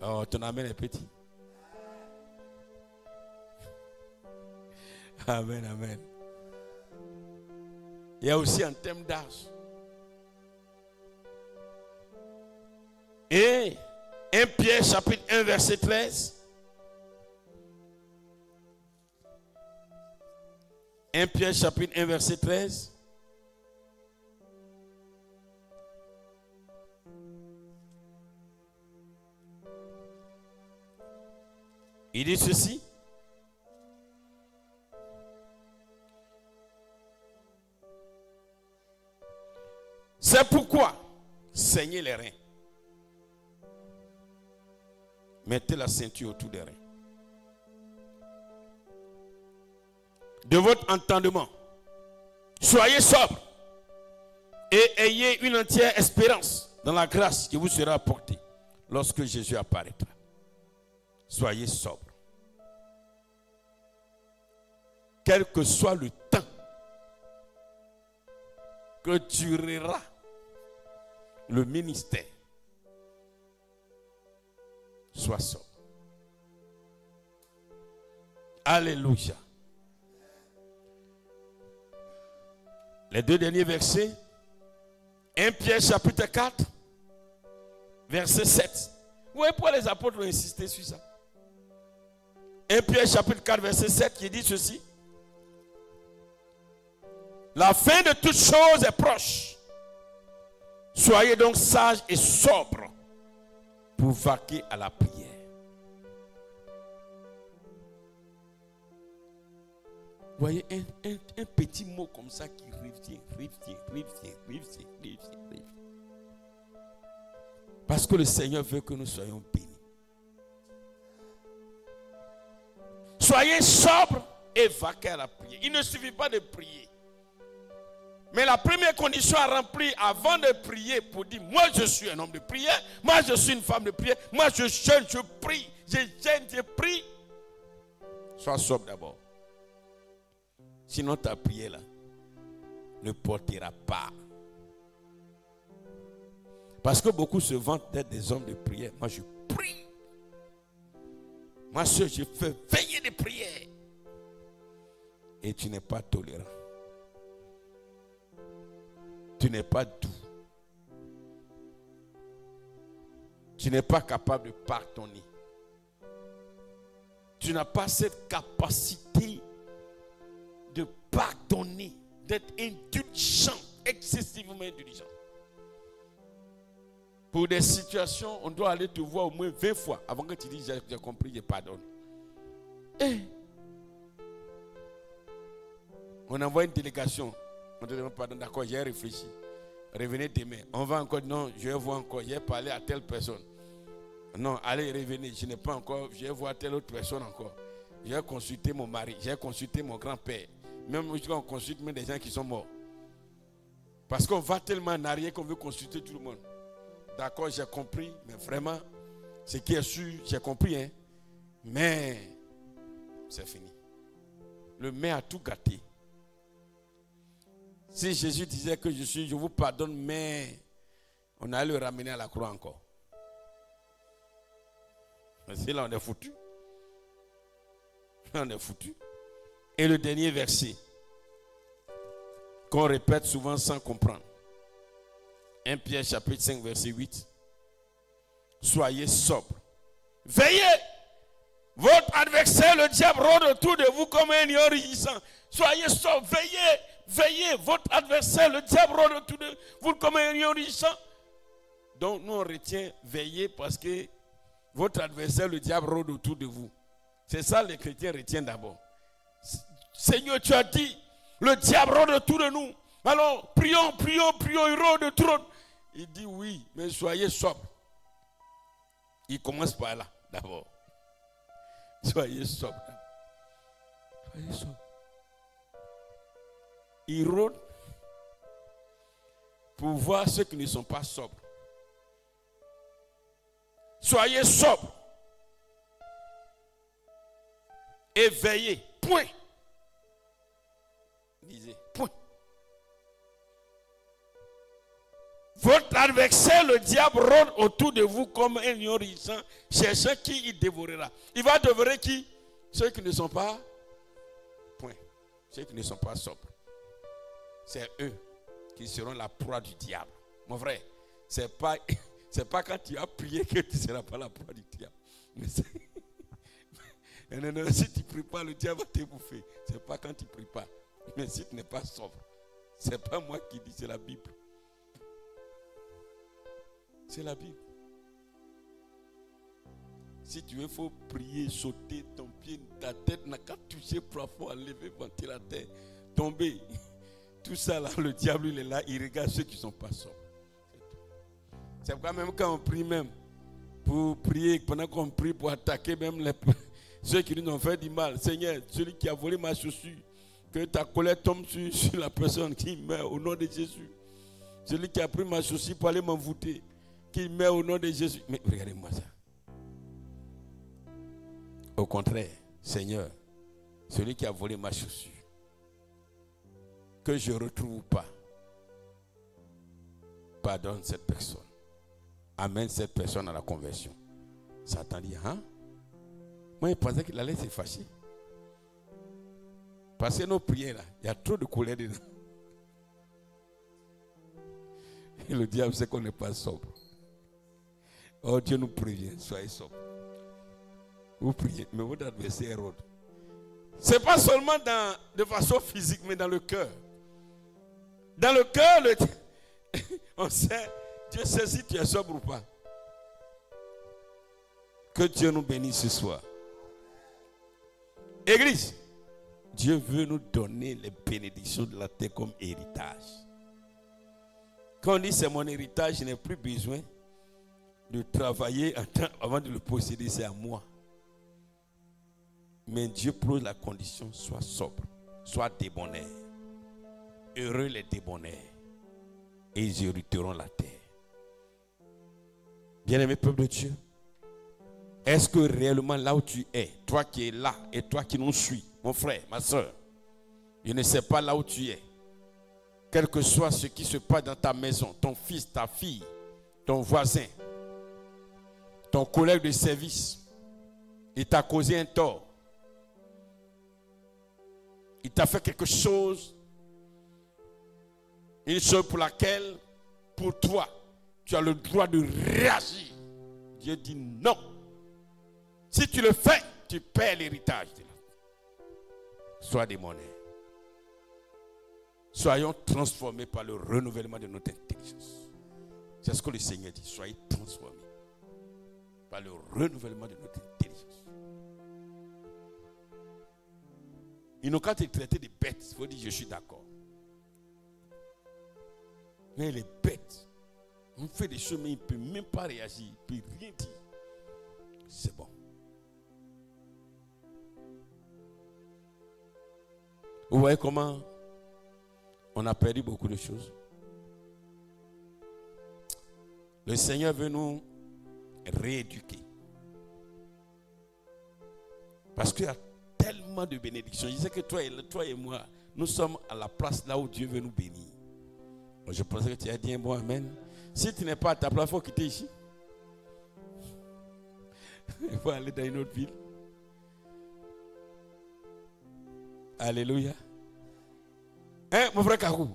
Oh, ton amen est petit. Amen, amen. Il y a aussi un thème d'âge. Et 1 Pierre chapitre 1 verset 13. 1 Pierre chapitre 1 verset 13. Il dit ceci. C'est pourquoi saignez les reins. Mettez la ceinture autour des reins. De votre entendement, soyez sobre et ayez une entière espérance dans la grâce qui vous sera apportée lorsque Jésus apparaîtra. Soyez sobre. Quel que soit le temps que durera le ministère, sois sobre. Alléluia. Les deux derniers versets. 1 Pierre chapitre 4, verset 7. Vous voyez pourquoi les apôtres ont insisté sur ça. 1 Pierre chapitre 4, verset 7 qui dit ceci. La fin de toutes choses est proche. Soyez donc sages et sobres pour vaquer à la prière. Vous voyez un petit mot comme ça qui revient. Parce que le Seigneur veut que nous soyons bénis. Soyez sobres et vaquez à la prière. Il ne suffit pas de prier. Mais la première condition à remplir avant de prier pour dire, moi je suis un homme de prière, moi je suis une femme de prière, moi je jeûne, je prie, je gêne, je prie. Sois sobre d'abord. Sinon ta prière là ne portera pas. Parce que beaucoup se vantent d'être des hommes de prière. Moi je prie. Moi je fais veiller de prière. Et tu n'es pas tolérant. Tu n'es pas doux. Tu n'es pas capable de pardonner. Tu n'as pas cette capacité de pardonner, d'être indulgent, excessivement indulgent. Pour des situations, on doit aller te voir au moins 20 fois avant que tu dises j'ai compris, je pardonne. Et on envoie une délégation. On te demande pardon, d'accord, j'ai réfléchi. Revenez demain. On va encore, non, je vais voir encore, j'ai parlé à telle personne. Non, allez, revenez, je n'ai pas encore, je vais voir telle autre personne encore. J'ai consulté mon mari, j'ai consulté mon grand-père. Même on consulte même des gens qui sont morts. Parce qu'on va tellement en arrière qu'on veut consulter tout le monde. D'accord, j'ai compris, mais vraiment, ce qui est sûr, j'ai compris, hein. Mais c'est fini. Le maire a tout gâté. Si Jésus disait que je vous pardonne, mais on allait le ramener à la croix encore. Mais c'est là on est foutu. On est foutu. Et le dernier verset, qu'on répète souvent sans comprendre. 1 Pierre chapitre 5 verset 8. Soyez sobres. Veillez. Votre adversaire, le diable, rôde autour de vous comme un lion rugissant. Soyez sobres. Veillez. Veillez. Votre adversaire, le diable, rôde autour de vous comme un lion rugissant. Donc nous on retient veillez parce que votre adversaire, le diable, rôde autour de vous. C'est ça les chrétiens retiennent d'abord. Seigneur, tu as dit, le diable rôde autour de nous. Alors, prions, il rôde autour. Il dit oui, mais soyez sobres. Il commence par là, d'abord. Soyez sobre. Soyez sobre. Il rôde pour voir ceux qui ne sont pas sobres. Soyez sobres. Et veillez. Point. Lisez. Point. Votre adversaire, le diable, rôde autour de vous comme un lion rugissant, cherchant qui il dévorera. Il va dévorer qui? Ceux qui ne sont pas. Point. Ceux qui ne sont pas sobres. C'est eux qui seront la proie du diable. Mon frère, c'est pas quand tu as prié que tu ne seras pas la proie du diable. Mais non, si tu ne pries pas, le diable va te bouffer. C'est pas quand tu ne pries pas. Mais si tu n'es pas sobre, c'est pas moi qui dis, c'est la Bible. C'est la Bible. Si tu veux, il faut prier, sauter, ton pied, ta tête n'a qu'à toucher le plafond, lever, vanter la terre, tomber. Tout ça là, le diable il est là, il regarde ceux qui ne sont pas sobres. C'est pourquoi même quand on prie même, pour prier, pendant qu'on prie pour attaquer même ceux qui nous ont fait du mal. Seigneur, celui qui a volé ma chaussure, que ta colère tombe sur la personne qui meurt au nom de Jésus. Celui qui a pris ma chaussure pour aller m'envoûter, qui meurt au nom de Jésus. Mais regardez-moi ça. Au contraire, Seigneur, celui qui a volé ma chaussure, que je ne retrouve pas, pardonne cette personne. Amène cette personne à la conversion. Satan dit, hein? Moi, il pensais qu'il allait se fâcher. Parce que nos prières, là, il y a trop de colère dedans. Et le diable sait qu'on n'est pas sobre. Oh, Dieu nous prévient, soyez sobre. Vous priez, mais votre adversaire rôde. Ce n'est pas seulement de façon physique, mais dans le cœur. Dans le cœur, on sait, Dieu sait si tu es sobre ou pas. Que Dieu nous bénisse ce soir. Église, Dieu veut nous donner les bénédictions de la terre comme héritage. Quand on dit c'est mon héritage, je n'ai plus besoin de travailler avant de le posséder, c'est à moi. Mais Dieu pose la condition, sois sobre, sois débonnaire. Heureux les débonnaires, et ils hériteront la terre. Bien-aimé peuple de Dieu, est-ce que réellement là où tu es, toi qui es là et toi qui nous suis, mon frère, ma soeur, je ne sais pas là où tu es, quel que soit ce qui se passe dans ta maison, ton fils, ta fille, ton voisin, ton collègue de service, il t'a causé un tort, il t'a fait quelque chose, une chose pour laquelle, pour toi, tu as le droit de réagir. Dieu dit non. Si tu le fais, tu perds l'héritage. Sois démoniaque. Soyons transformés par le renouvellement de notre intelligence. C'est ce que le Seigneur dit. Soyez transformés par le renouvellement de notre intelligence. Ils n'ont qu'à te traiter de bêtes. Il faut dire je suis d'accord. Mais les bêtes, on fait des choses, mais il ne peut même pas réagir. Il ne peut rien dire. C'est bon. Vous voyez comment on a perdu beaucoup de choses. Le Seigneur veut nous rééduquer. Parce qu'il y a tellement de bénédictions. Je sais que toi et moi, nous sommes à la place là où Dieu veut nous bénir. Je pensais que tu as dit un bon amen. Si tu n'es pas à ta place, il faut quitter ici. Il faut aller dans une autre ville. Alléluia. Hein, mon frère Kakou,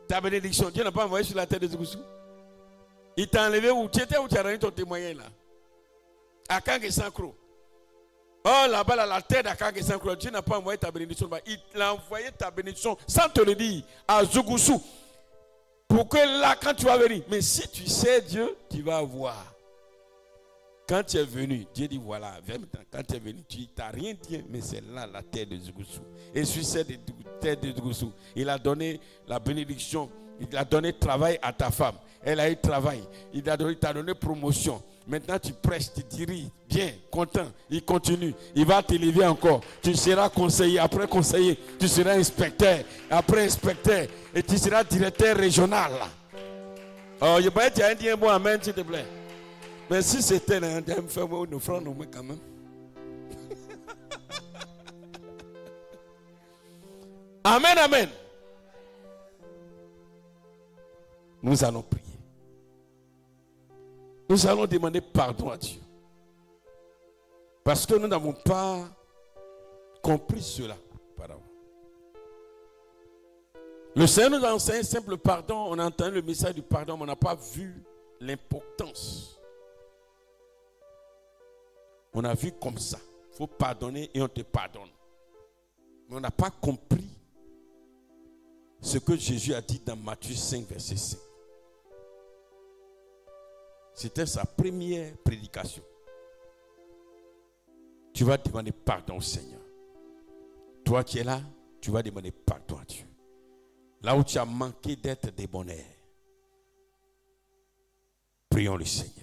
ta bénédiction, Dieu n'a pas envoyé sur la terre de Zugoussou. Il t'a enlevé où tu étais, où tu as rendu ton témoignage là. À Kangue Sankro. Oh là-bas, là, la terre d'Akangue Sankro, Dieu n'a pas envoyé ta bénédiction. Il a envoyé ta bénédiction sans te le dire à Zugoussou. Pour que là, quand tu vas venir, mais si tu sais Dieu, tu vas voir. Quand tu es venu, Dieu dit voilà, quand tu es venu, tu n'as rien dit, mais c'est là la terre de Zugoussou. Et sur cette terre de Zugoussou, il a donné la bénédiction, il a donné travail à ta femme. Elle a eu travail, il t'a donné promotion. Maintenant, tu prêches, tu diriges. Bien, content. Il continue. Il va t'élever encore. Tu seras conseiller. Après conseiller, tu seras inspecteur. Après inspecteur. Et tu seras directeur régional. Oh, je vais te dire un bon amen, s'il te plaît. Mais si c'était un frère, nous ferons nous quand même. Amen, amen. Nous allons prier. Nous allons demander pardon à Dieu. Parce que nous n'avons pas compris cela. Pardon. Le Seigneur nous a enseigné simple pardon. On a entendu le message du pardon, mais on n'a pas vu l'importance. On a vu comme ça. Il faut pardonner et on te pardonne. Mais on n'a pas compris ce que Jésus a dit dans Matthieu 5, verset 5. C'était sa première prédication. Tu vas demander pardon au Seigneur. Toi qui es là, tu vas demander pardon à Dieu. Là où tu as manqué d'être débonnaire, prions le Seigneur.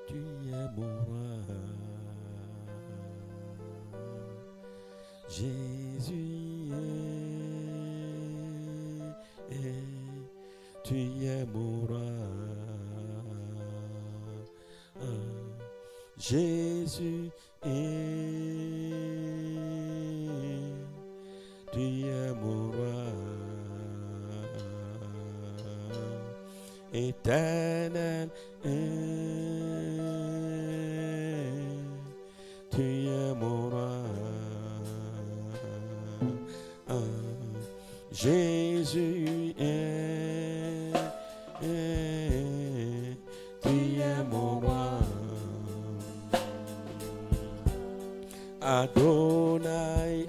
Tu es mon roi, Jésus tu es mon roi, Jésus tu es mon roi, éternel. Tu es mon roi, Jésus tu es mon roi, Adonai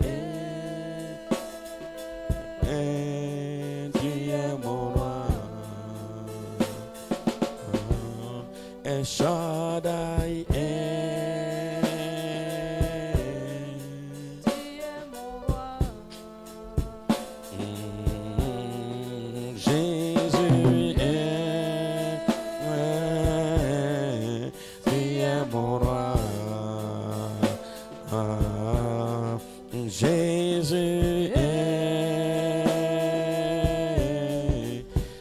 tu es mon roi, El Shaddai Jésus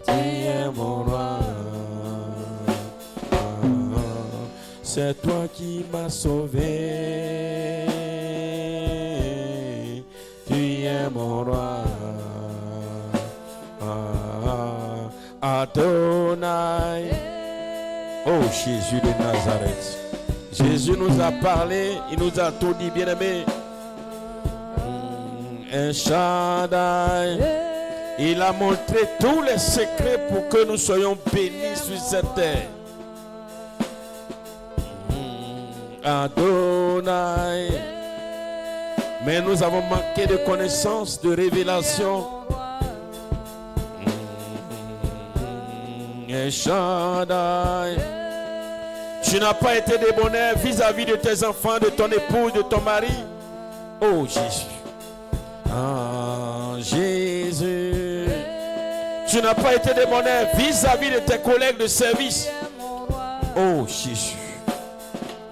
tu es mon roi, c'est toi qui m'as sauvé, tu es mon roi, Adonai. Oh Jésus de Nazareth. Jésus nous a parlé, il nous a tout dit, bien-aimé. El Shaddai. Il a montré tous les secrets pour que nous soyons bénis sur cette terre. Adonai. Mais nous avons manqué de connaissances, de révélations. El Shaddai. Tu n'as pas été débonnaire vis-à-vis de tes enfants, de ton épouse, de ton mari. Oh Jésus. Ah Jésus. Tu n'as pas été débonnaire vis-à-vis de tes collègues de service. Oh Jésus.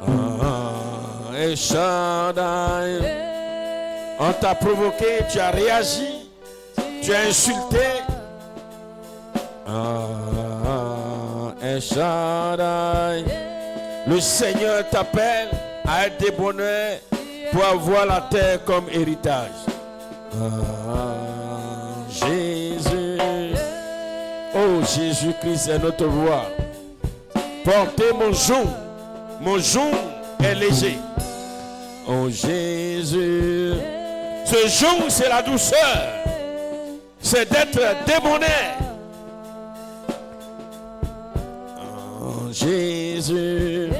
Ah El Shaddai. On t'a provoqué, tu as réagi, tu as insulté. El Shaddai. Le Seigneur t'appelle à être débonnaire pour avoir la terre comme héritage. Jésus. Oh Jésus-Christ est notre roi. Portez mon joug est léger. Oh Jésus. Ce joug c'est la douceur. C'est d'être débonnaire. Oh Jésus.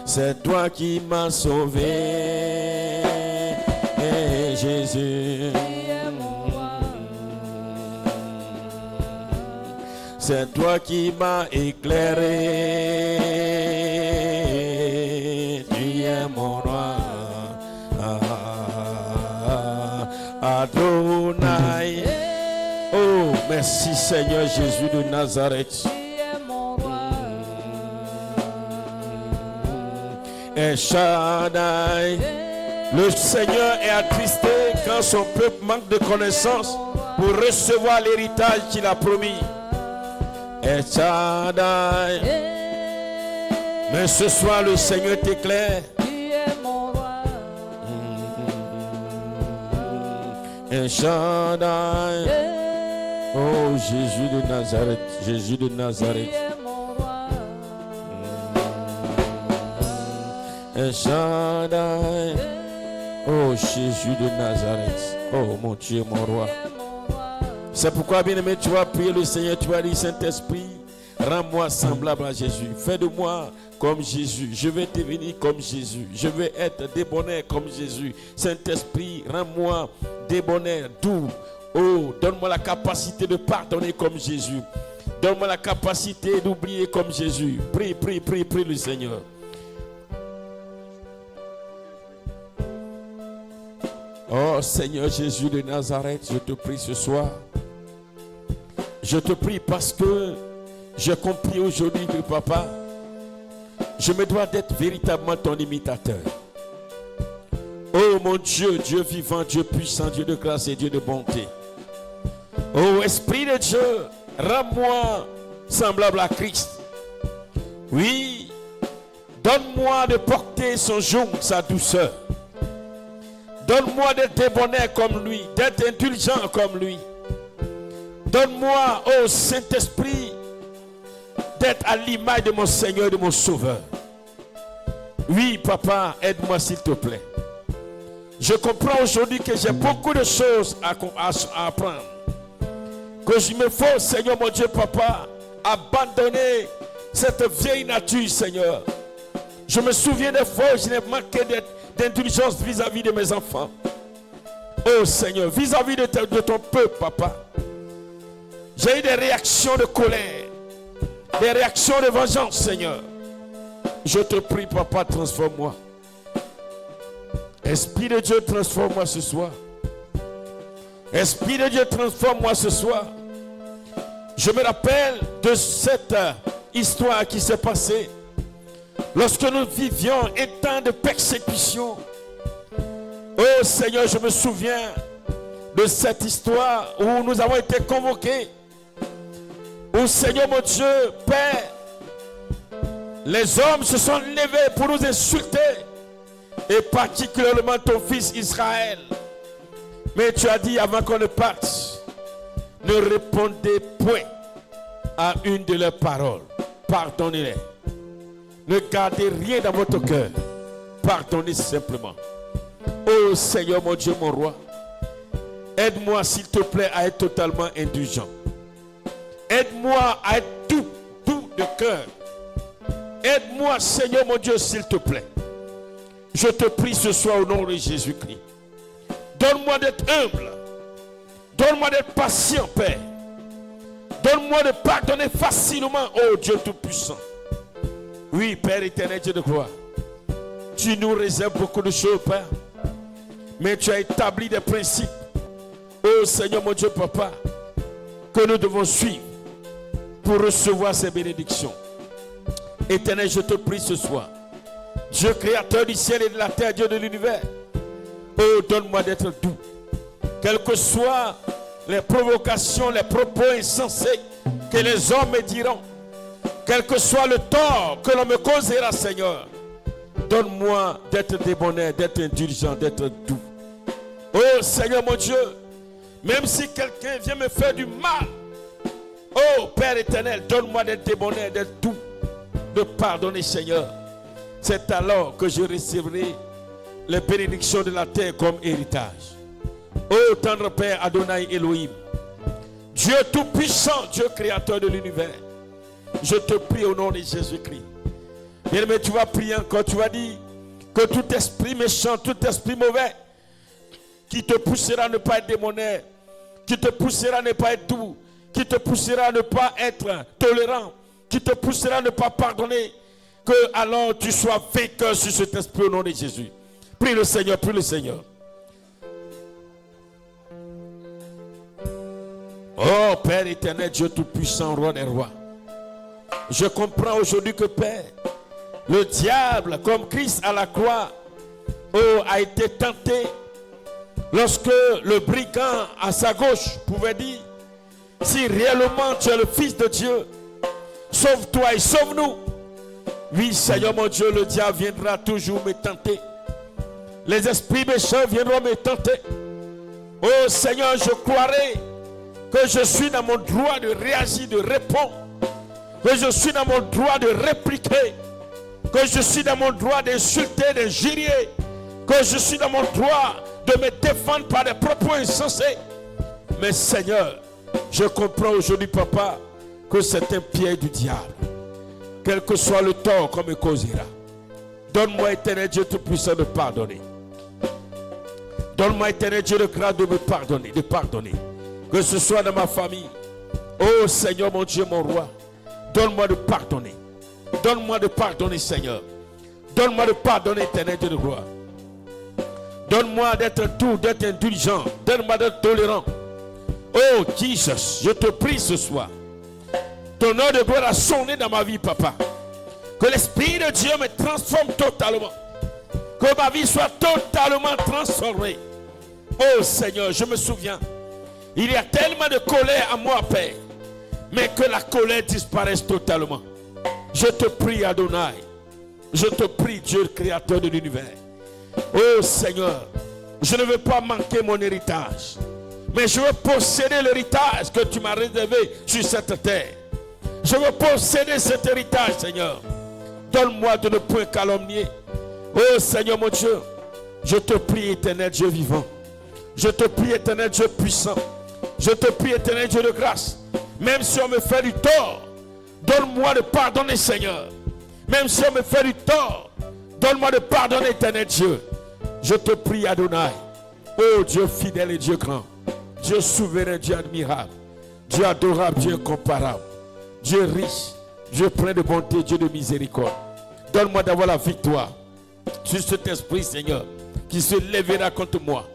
C'est toi qui m'as sauvé, Jésus. C'est toi qui m'as éclairé. Tu es mon roi. Adonai. Oh, merci Seigneur Jésus de Nazareth. El Shaddai. Le Seigneur est attristé quand son peuple manque de connaissances pour recevoir l'héritage qu'il a promis. El Shaddai. Mais ce soir le Seigneur t'éclaire. El Shaddai. Oh Jésus de Nazareth. Jésus de Nazareth. El Shaddai. Oh Jésus de Nazareth. Oh mon Dieu, mon roi. C'est pourquoi, bien-aimé, tu vas prier le Seigneur. Tu vas dire, Saint-Esprit, rends-moi semblable à Jésus. Fais de moi comme Jésus. Je vais devenir comme Jésus. Je vais être débonnaire comme Jésus. Saint-Esprit, rends-moi débonnaire, doux. Oh, donne-moi la capacité de pardonner comme Jésus. Donne-moi la capacité d'oublier comme Jésus. Prie, prie, prie, prie le Seigneur. Oh Seigneur Jésus de Nazareth, je te prie ce soir. Je te prie parce que j'ai compris aujourd'hui que papa, je me dois d'être véritablement ton imitateur. Oh mon Dieu, Dieu vivant, Dieu puissant, Dieu de grâce et Dieu de bonté. Oh Esprit de Dieu, rends-moi semblable à Christ. Oui, donne-moi de porter son joug, sa douceur. Donne-moi d'être débonnaire comme lui, d'être indulgent comme lui. Donne-moi, ô Saint-Esprit, d'être à l'image de mon Seigneur et de mon Sauveur. Oui, papa, aide-moi s'il te plaît. Je comprends aujourd'hui que j'ai beaucoup de choses à apprendre. Que je me faut, Seigneur mon Dieu, papa, abandonner cette vieille nature, Seigneur. Je me souviens des fois où je n'ai manqué d'indulgence vis-à-vis de mes enfants. Oh Seigneur, vis-à-vis de ton peuple, papa. J'ai eu des réactions de colère, des réactions de vengeance, Seigneur. Je te prie, papa, transforme-moi. Esprit de Dieu, transforme-moi ce soir. Esprit de Dieu, transforme-moi ce soir. Je me rappelle de cette histoire qui s'est passée lorsque nous vivions un temps de persécution. Oh Seigneur, je me souviens de cette histoire où nous avons été convoqués. Où Seigneur mon Dieu, Père, les hommes se sont levés pour nous insulter. et particulièrement ton fils Israël. Mais tu as dit avant qu'on ne parte, ne répondez point à une de leurs paroles. Pardonnez-les. Ne gardez rien dans votre cœur. Pardonnez simplement. Oh Seigneur mon Dieu, mon roi, aide-moi s'il te plaît à être totalement indulgent. Aide-moi à être doux de cœur. Aide-moi Seigneur mon Dieu s'il te plaît. Je te prie ce soir au nom de Jésus-Christ. Donne-moi d'être humble. Donne-moi d'être patient, Père. Donne-moi de pardonner facilement, oh Dieu Tout-Puissant. Oui, Père éternel, Dieu de gloire. Tu nous réserves beaucoup de choses, Père. Mais tu as établi des principes, oh Seigneur mon Dieu, Papa, que nous devons suivre pour recevoir ces bénédictions. Éternel, je te prie ce soir. Dieu créateur du ciel et de la terre, Dieu de l'univers. Oh, donne-moi d'être doux. Quelles que soient les provocations, les propos insensés que les hommes me diront, quel que soit le tort que l'on me causera, Seigneur, donne-moi d'être débonnaire, d'être indulgent, d'être doux. Oh Seigneur mon Dieu, même si quelqu'un vient me faire du mal, oh Père éternel, donne-moi d'être débonnaire, d'être doux, de pardonner, Seigneur. C'est alors que je recevrai les bénédictions de la terre comme héritage. Oh tendre Père Adonai Elohim, Dieu tout-puissant, Dieu créateur de l'univers, je te prie au nom de Jésus-Christ. Bien-aimé, tu vas prier encore, tu vas dire que tout esprit méchant, tout esprit mauvais, qui te poussera à ne pas être démonaire, qui te poussera à ne pas être doux, qui te poussera à ne pas être tolérant, qui te poussera à ne pas pardonner, que alors tu sois vainqueur sur cet esprit au nom de Jésus. Prie le Seigneur, prie le Seigneur. Oh Père éternel, Dieu tout-puissant, roi des rois. Je comprends aujourd'hui que Père, le diable, comme Christ à la croix, oh, a été tenté lorsque le brigand à sa gauche pouvait dire, si réellement tu es le Fils de Dieu, sauve-toi et sauve-nous. Oui, Seigneur mon Dieu, le diable viendra toujours me tenter. Les esprits méchants viendront me tenter. Oh Seigneur, je croirai que je suis dans mon droit de réagir, de répondre. Que je suis dans mon droit de répliquer. Que je suis dans mon droit d'insulter, d'injurier. Que je suis dans mon droit de me défendre par des propos insensés. Mais Seigneur, je comprends aujourd'hui, Papa, que c'est un piège du diable. Quel que soit le tort qu'on me causera. Donne-moi, éternel Dieu Tout-Puissant, de pardonner. Donne-moi, éternel Dieu, de grâce de me pardonner, de pardonner. Que ce soit dans ma famille. Oh Seigneur, mon Dieu, mon roi. Donne-moi de pardonner. Donne-moi de pardonner, Seigneur. Donne-moi de pardonner, éternel Dieu de gloire. Donne-moi d'être doux, d'être indulgent. Donne-moi d'être tolérant. Oh Jesus, je te prie ce soir. Ton nom de gloire a sonné dans ma vie, Papa. Que l'Esprit de Dieu me transforme totalement. Que ma vie soit totalement transformée. Oh Seigneur, je me souviens. Il y a tellement de colère à moi, Père. Mais que la colère disparaisse totalement. Je te prie, Adonai. Je te prie, Dieu créateur de l'univers. Oh Seigneur, je ne veux pas manquer mon héritage. Mais je veux posséder l'héritage que tu m'as réservé sur cette terre. Je veux posséder cet héritage, Seigneur. Donne-moi de ne point calomnier. Oh Seigneur mon Dieu, je te prie, éternel Dieu vivant. Je te prie, éternel Dieu puissant. Je te prie, éternel Dieu de grâce. Même si on me fait du tort, donne-moi de pardonner, Seigneur. Même si on me fait du tort, donne-moi de pardonner, éternel Dieu. Je te prie, Adonai. Oh Dieu fidèle et Dieu grand. Dieu souverain, Dieu admirable. Dieu adorable, Dieu incomparable. Dieu riche, Dieu plein de bonté, Dieu de miséricorde. Donne-moi d'avoir la victoire sur cet esprit, Seigneur, qui se lèvera contre moi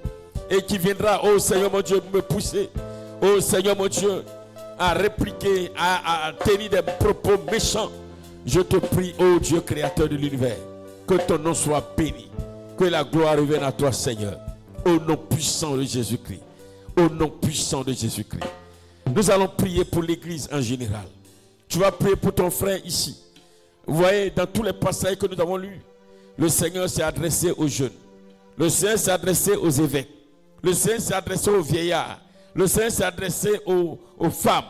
et qui viendra, oh Seigneur mon Dieu, me pousser, oh Seigneur mon Dieu, à répliquer, à tenir des propos méchants. Je te prie, oh Dieu créateur de l'univers, que ton nom soit béni, que la gloire revienne à toi, Seigneur, au nom puissant de Jésus-Christ, au nom puissant de Jésus-Christ. Nous allons prier pour l'église en général. Tu vas prier pour ton frère ici. Vous voyez, dans tous les passages que nous avons lus, Le Seigneur s'est adressé aux jeunes. Le Seigneur s'est adressé aux évêques. Le Seigneur s'est adressé aux vieillards. Le Seigneur s'est adressé aux femmes.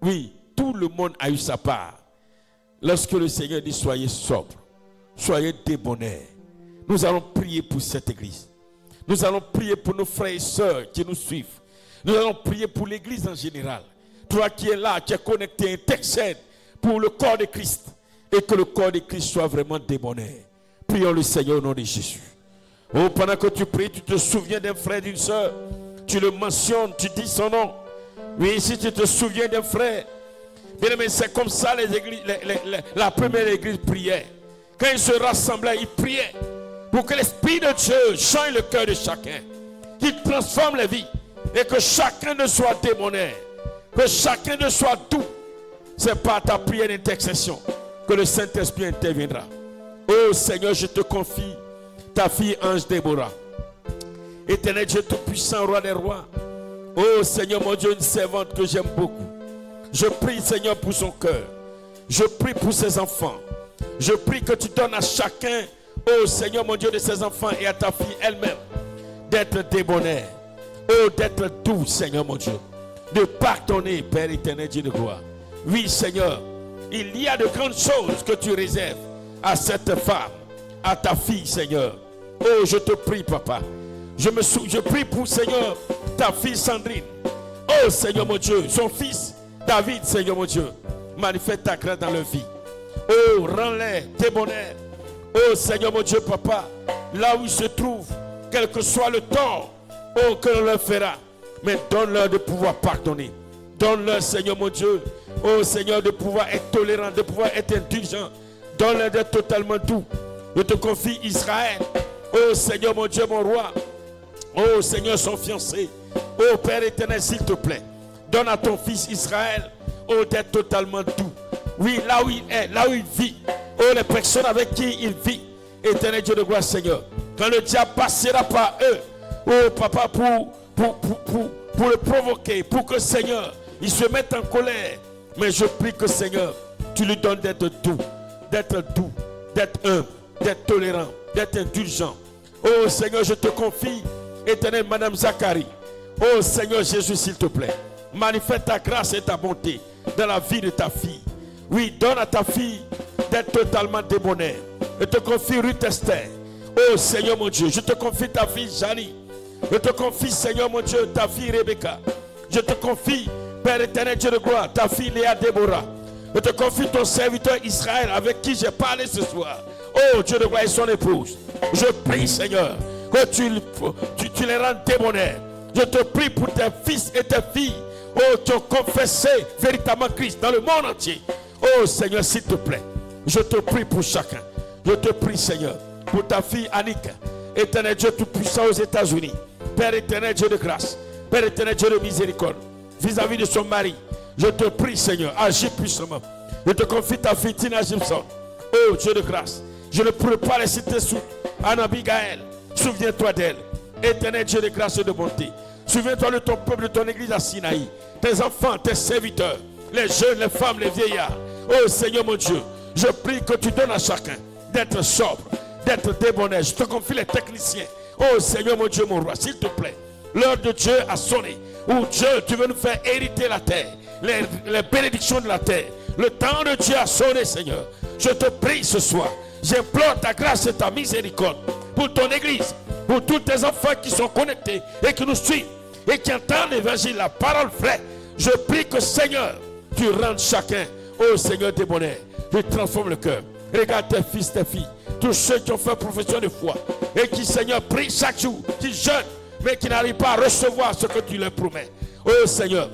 Oui, tout le monde a eu sa part. Lorsque le Seigneur dit soyez sobres, soyez débonnaires, nous allons prier pour cette église. Nous allons prier pour nos frères et sœurs qui nous suivent. Nous allons prier pour l'église en général. Toi qui es là, qui es connecté, intercède pour le corps de Christ. Et que le corps de Christ soit vraiment débonnaire. Prions le Seigneur au nom de Jésus. Oh, pendant que tu pries, tu te souviens d'un frère, d'une sœur. Tu le mentionnes, tu dis son nom. Oui, si tu te souviens d'un frère. Bien aimé, c'est comme ça les églises, la première église priait. Quand ils se rassemblaient, ils priaient pour que l'Esprit de Dieu change le cœur de chacun, qu'il transforme les vies et que chacun ne soit débonnaire, que chacun ne soit doux. C'est par ta prière d'intercession que le Saint-Esprit interviendra. Oh Seigneur, je te confie ta fille Ange Déborah. Éternel Dieu Tout-Puissant, Roi des Rois. Oh Seigneur mon Dieu, une servante que j'aime beaucoup. Je prie Seigneur pour son cœur. Je prie pour ses enfants. Je prie que tu donnes à chacun, oh Seigneur mon Dieu, de ses enfants et à ta fille elle-même, d'être débonnaire. Oh, d'être doux, Seigneur mon Dieu. De pardonner, Père éternel, Dieu de gloire. Oui, Seigneur, il y a de grandes choses que tu réserves à cette femme, à ta fille, Seigneur. Oh, je te prie, Papa. Je prie pour, Seigneur, ta fille Sandrine. Oh, Seigneur mon Dieu, son fils David, Seigneur mon Dieu. Manifeste ta grâce dans leur vie. Oh, rends-les débonnaires. Oh, Seigneur mon Dieu, Papa, là où ils se trouvent, quel que soit le tort, oh, que l'on leur fera. Mais donne-leur de pouvoir pardonner. Donne-leur, Seigneur mon Dieu, oh Seigneur, de pouvoir être tolérant, de pouvoir être indulgent. Donne-leur d'être totalement doux. Je te confie Israël. Oh Seigneur mon Dieu, mon roi. Oh Seigneur, son fiancé. Oh Père éternel, s'il te plaît. Donne à ton fils Israël, oh, d'être totalement doux. Oui, là où il est, là où il vit. Oh, les personnes avec qui il vit. Éternel Dieu de gloire, Seigneur. Quand le diable passera par eux, oh Papa, pour le provoquer, pour que Seigneur, il se mette en colère. Mais je prie que Seigneur, tu lui donnes d'être doux, d'être humble, d'être tolérant, d'être indulgent. Oh Seigneur, je te confie, éternel Madame Zacharie. Oh Seigneur Jésus, s'il te plaît, manifeste ta grâce et ta bonté dans la vie de ta fille. Oui, donne à ta fille d'être totalement débonnaire. Je te confie Ruth Esther. Oh Seigneur mon Dieu, je te confie ta fille Janie. Je te confie, Seigneur mon Dieu, ta fille Rebecca. Je te confie, Père éternel Dieu de gloire, ta fille Léa Déborah. Je te confie ton serviteur Israël avec qui j'ai parlé ce soir. Oh Dieu de gloire et son épouse. Je prie, Seigneur, que tu les rendes débonnaires. Je te prie pour tes fils et tes filles, oh, qui ont confessé véritablement Christ dans le monde entier. Oh Seigneur, s'il te plaît, je te prie pour chacun. Je te prie, Seigneur, pour ta fille Annick, éternel Dieu Tout-Puissant aux États-Unis. Père éternel Dieu de grâce, Père éternel Dieu de miséricorde, vis-à-vis de son mari. Je te prie, Seigneur, agis puissamment. Je te confie ta fille Tina Gibson. Oh Dieu de grâce, je ne pourrais pas les citer sous Anna Abigail. Souviens-toi d'elle. Éternel Dieu de grâce et de bonté. Souviens-toi de ton peuple, de ton église à Sinaï. Tes enfants, tes serviteurs, les jeunes, les femmes, les vieillards. Oh Seigneur mon Dieu, je prie que tu donnes à chacun d'être sobre, d'être débonnaire. Je te confie les techniciens. Oh Seigneur mon Dieu, mon roi, s'il te plaît. L'heure de Dieu a sonné. Où Dieu, tu veux nous faire hériter la terre, les bénédictions de la terre. Le temps de Dieu a sonné, Seigneur. Je te prie ce soir. J'implore ta grâce et ta miséricorde pour ton église, pour tous tes enfants qui sont connectés et qui nous suivent et qui entendent l'évangile, la parole vraie. Je prie que, Seigneur, tu rendes chacun, oh Seigneur, débonnaire. Tu transformes le cœur. Regarde tes fils, tes filles, tous ceux qui ont fait profession de foi et qui, Seigneur, prient chaque jour, qui jeûnent, mais qui n'arrivent pas à recevoir ce que tu leur promets. Oh Seigneur,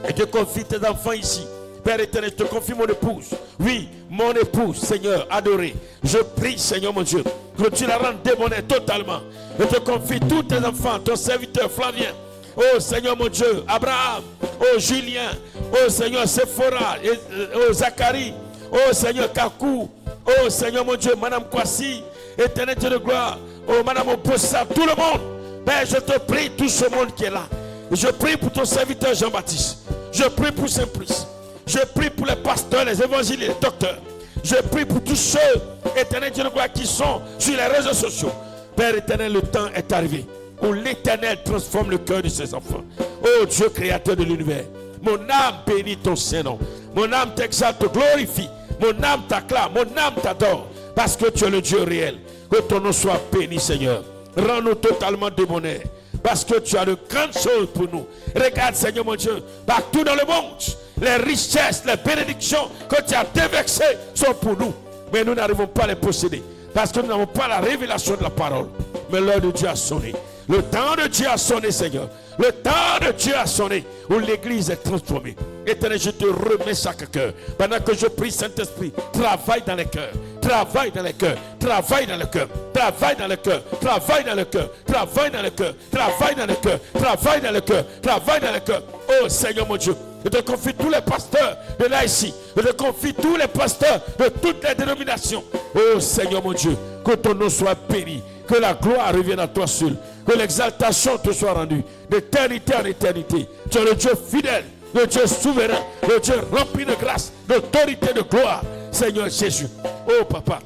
et te confie tes enfants ici. Père éternel, je te confie mon épouse. Oui, mon épouse, Seigneur, adoré. Je prie, Seigneur mon Dieu, que tu la rendes débonnaire totalement. Je te confie tous tes enfants, ton serviteur Flavien. Oh Seigneur mon Dieu, Abraham, oh Julien, oh Seigneur Sephora, oh Zacharie, oh Seigneur Kakou, oh Seigneur mon Dieu, Madame Kwasi, éternel Dieu de gloire, oh Madame Opossa, tout le monde. Père, je te prie, tout ce monde qui est là. Je prie pour ton serviteur Jean-Baptiste. Je prie pour Saint-Priest. Je prie pour les pasteurs, les évangélistes, les docteurs. Je prie pour tous ceux, éternel Dieu de gloire, qui sont sur les réseaux sociaux. Père éternel, le temps est arrivé où l'Éternel transforme le cœur de ses enfants. Oh Dieu créateur de l'univers, mon âme bénit ton Saint-Nom. Mon âme t'exalte, te glorifie. Mon âme t'acclame, mon âme t'adore. Parce que tu es le Dieu réel. Que ton nom soit béni, Seigneur. Rends-nous totalement débonnaires. Parce que tu as de grandes choses pour nous. Regarde, Seigneur mon Dieu, partout dans le monde, les richesses, les bénédictions que tu as déversées sont pour nous. Mais nous n'arrivons pas à les posséder. Parce que nous n'avons pas la révélation de la parole. Mais l'heure de Dieu a sonné. Le temps de Dieu a sonné, Seigneur. Le temps de Dieu a sonné. Où l'église est transformée. Éternel, je te remets chaque cœur. Pendant que je prie, Saint-Esprit, travaille dans les cœurs. Travaille dans les cœurs. Travaille dans le cœur. Travaille dans le cœur. Travaille dans le cœur. Travaille dans le cœur. Travaille dans le cœur. Travaille dans le cœur. Travaille dans le cœur. Oh Seigneur mon Dieu. Je te confie tous les pasteurs de là ici. Je te confie tous les pasteurs de toutes les dénominations. Oh Seigneur mon Dieu, que ton nom soit béni. Que la gloire revienne à toi seul. Que l'exaltation te soit rendue d'éternité en éternité. Tu es le Dieu fidèle, le Dieu souverain, le Dieu rempli de grâce, d'autorité, de gloire. Seigneur Jésus. Oh Papa,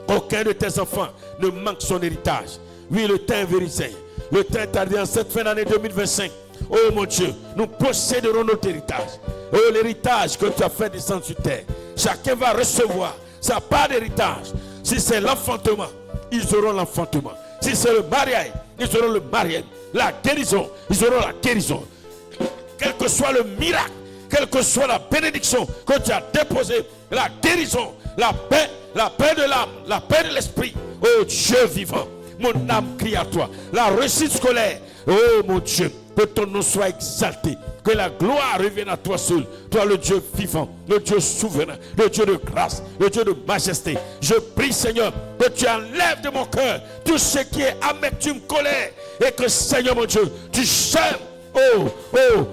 aucun de tes enfants ne manque son héritage. Oui, le temps est vérifié. Le temps est arrivé en cette fin d'année 2025. Oh mon Dieu, nous posséderons notre héritage. Oh, l'héritage que tu as fait descendre sur terre. Chacun va recevoir sa part d'héritage. Si c'est l'enfantement, ils auront l'enfantement. Si c'est le mariage, ils auront le mariage. La guérison, ils auront la guérison. Quel que soit le miracle, quelle que soit la bénédiction que tu as déposée, la guérison, la paix de l'âme, la paix de l'esprit. Oh Dieu vivant, mon âme crie à toi. La réussite scolaire, oh mon Dieu, que ton nom soit exalté. Que la gloire revienne à toi seul. Toi le Dieu vivant, le Dieu souverain, le Dieu de grâce, le Dieu de majesté. Je prie Seigneur que tu enlèves de mon cœur tout ce qui est amertume, colère. Et que Seigneur mon Dieu, tu sèmes,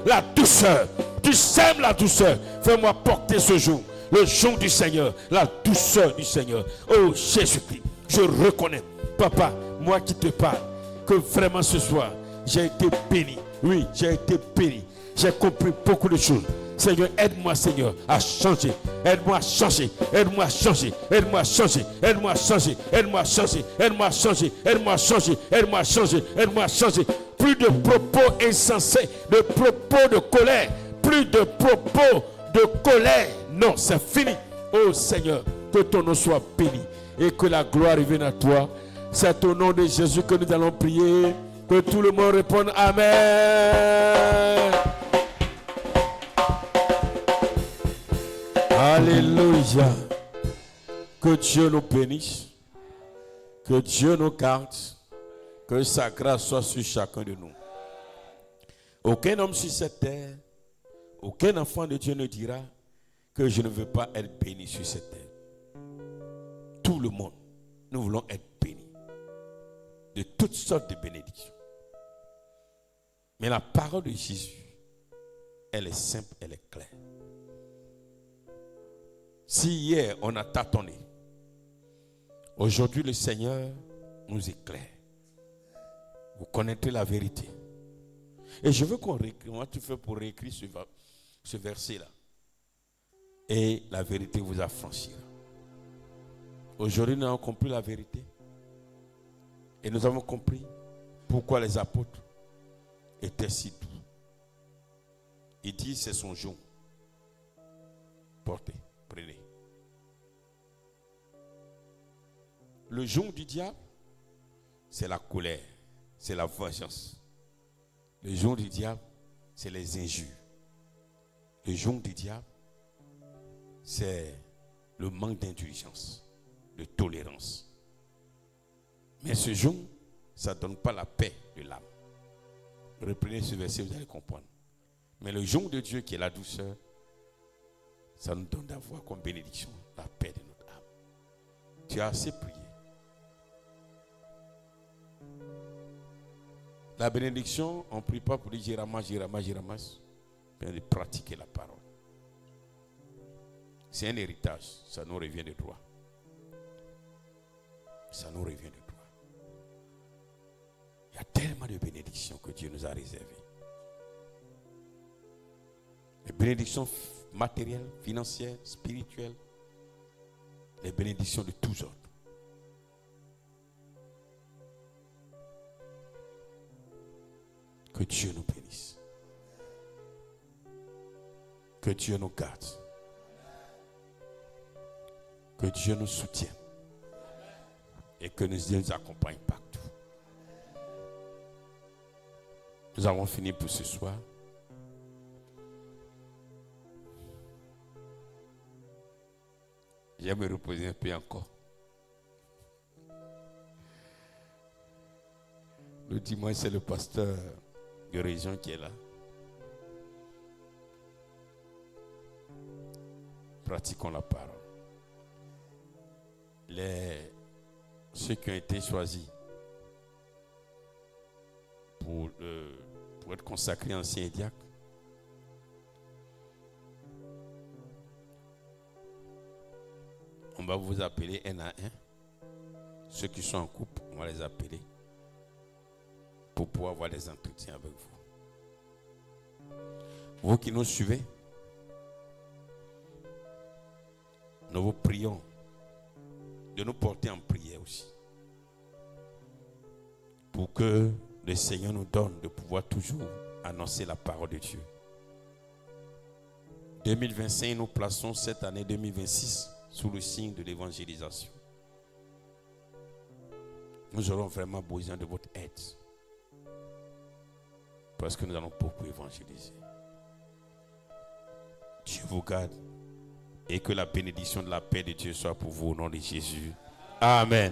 la douceur. Tu sèmes la douceur. Fais-moi porter ce jour, le jour du Seigneur, la douceur du Seigneur. Oh Jésus-Christ, je reconnais, Papa, moi qui te parle, que vraiment ce soir, j'ai été béni. Oui, j'ai été béni. J'ai compris beaucoup de choses. Seigneur, aide-moi, Seigneur, à changer. Aide-moi à changer. Aide-moi à changer. Aide-moi à changer. Aide-moi à changer. Aide-moi à changer. Aide-moi à changer. Aide-moi à changer. Aide-moi à changer. Aide-moi à changer. Plus de propos insensés, de propos de colère. Plus de propos de colère. Non, c'est fini. Oh Seigneur, que ton nom soit béni et que la gloire revienne à toi. C'est au nom de Jésus que nous allons prier. Que tout le monde réponde Amen. Alléluia. Que Dieu nous bénisse. Que Dieu nous garde. Que sa grâce soit sur chacun de nous. Aucun homme sur cette terre, aucun enfant de Dieu ne dira que je ne veux pas être béni sur cette terre. Tout le monde, nous voulons être bénis de toutes sortes de bénédictions. Mais la parole de Jésus, elle est simple, elle est claire. Si hier on a tâtonné, aujourd'hui le Seigneur nous éclaire. Vous connaîtrez la vérité. Et je veux qu'on réécrit. Comment tu fais pour réécrire ce verset-là? Et la vérité vous affranchira. Aujourd'hui, nous avons compris la vérité. Et nous avons compris pourquoi les apôtres étaient si doux. Il dit, c'est son jour. Portez, prenez. Le joug du diable, c'est la colère, c'est la vengeance. Le joug du diable, c'est les injures. Le joug du diable, c'est le manque d'intelligence, de tolérance. Mais ce joug, ça ne donne pas la paix de l'âme. Reprenez ce verset, vous allez comprendre. Mais le joug de Dieu qui est la douceur, ça nous donne d'avoir comme bénédiction la paix de notre âme. Tu as assez prié. La bénédiction, on ne prie pas pour dire j'ai ramassé, mais de pratiquer la parole. C'est un héritage, ça nous revient de droit. Ça nous revient de droit. Il y a tellement de bénédictions que Dieu nous a réservées. Les bénédictions matérielles, financières, spirituelles, les bénédictions de tous ordres. Que Dieu nous bénisse. Que Dieu nous garde. Que Dieu nous soutienne. Et que Dieu nous accompagne partout. Nous avons fini pour ce soir. Je vais me reposer un peu encore. Le dimanche, c'est le pasteur de région qui est là. Pratiquons la parole. Ceux qui ont été choisis pour être consacrés anciens diacres, on va vous appeler un à un. Ceux qui sont en couple, on va les appeler pour pouvoir avoir des entretiens avec vous. Vous qui nous suivez, nous vous prions de nous porter en prière aussi. Pour que le Seigneur nous donne de pouvoir toujours annoncer la parole de Dieu. 2025, nous plaçons cette année 2026 sous le signe de l'évangélisation. Nous aurons vraiment besoin de votre aide. Parce que nous allons beaucoup évangéliser. Dieu vous garde. Et que la bénédiction de la paix de Dieu soit pour vous au nom de Jésus. Amen.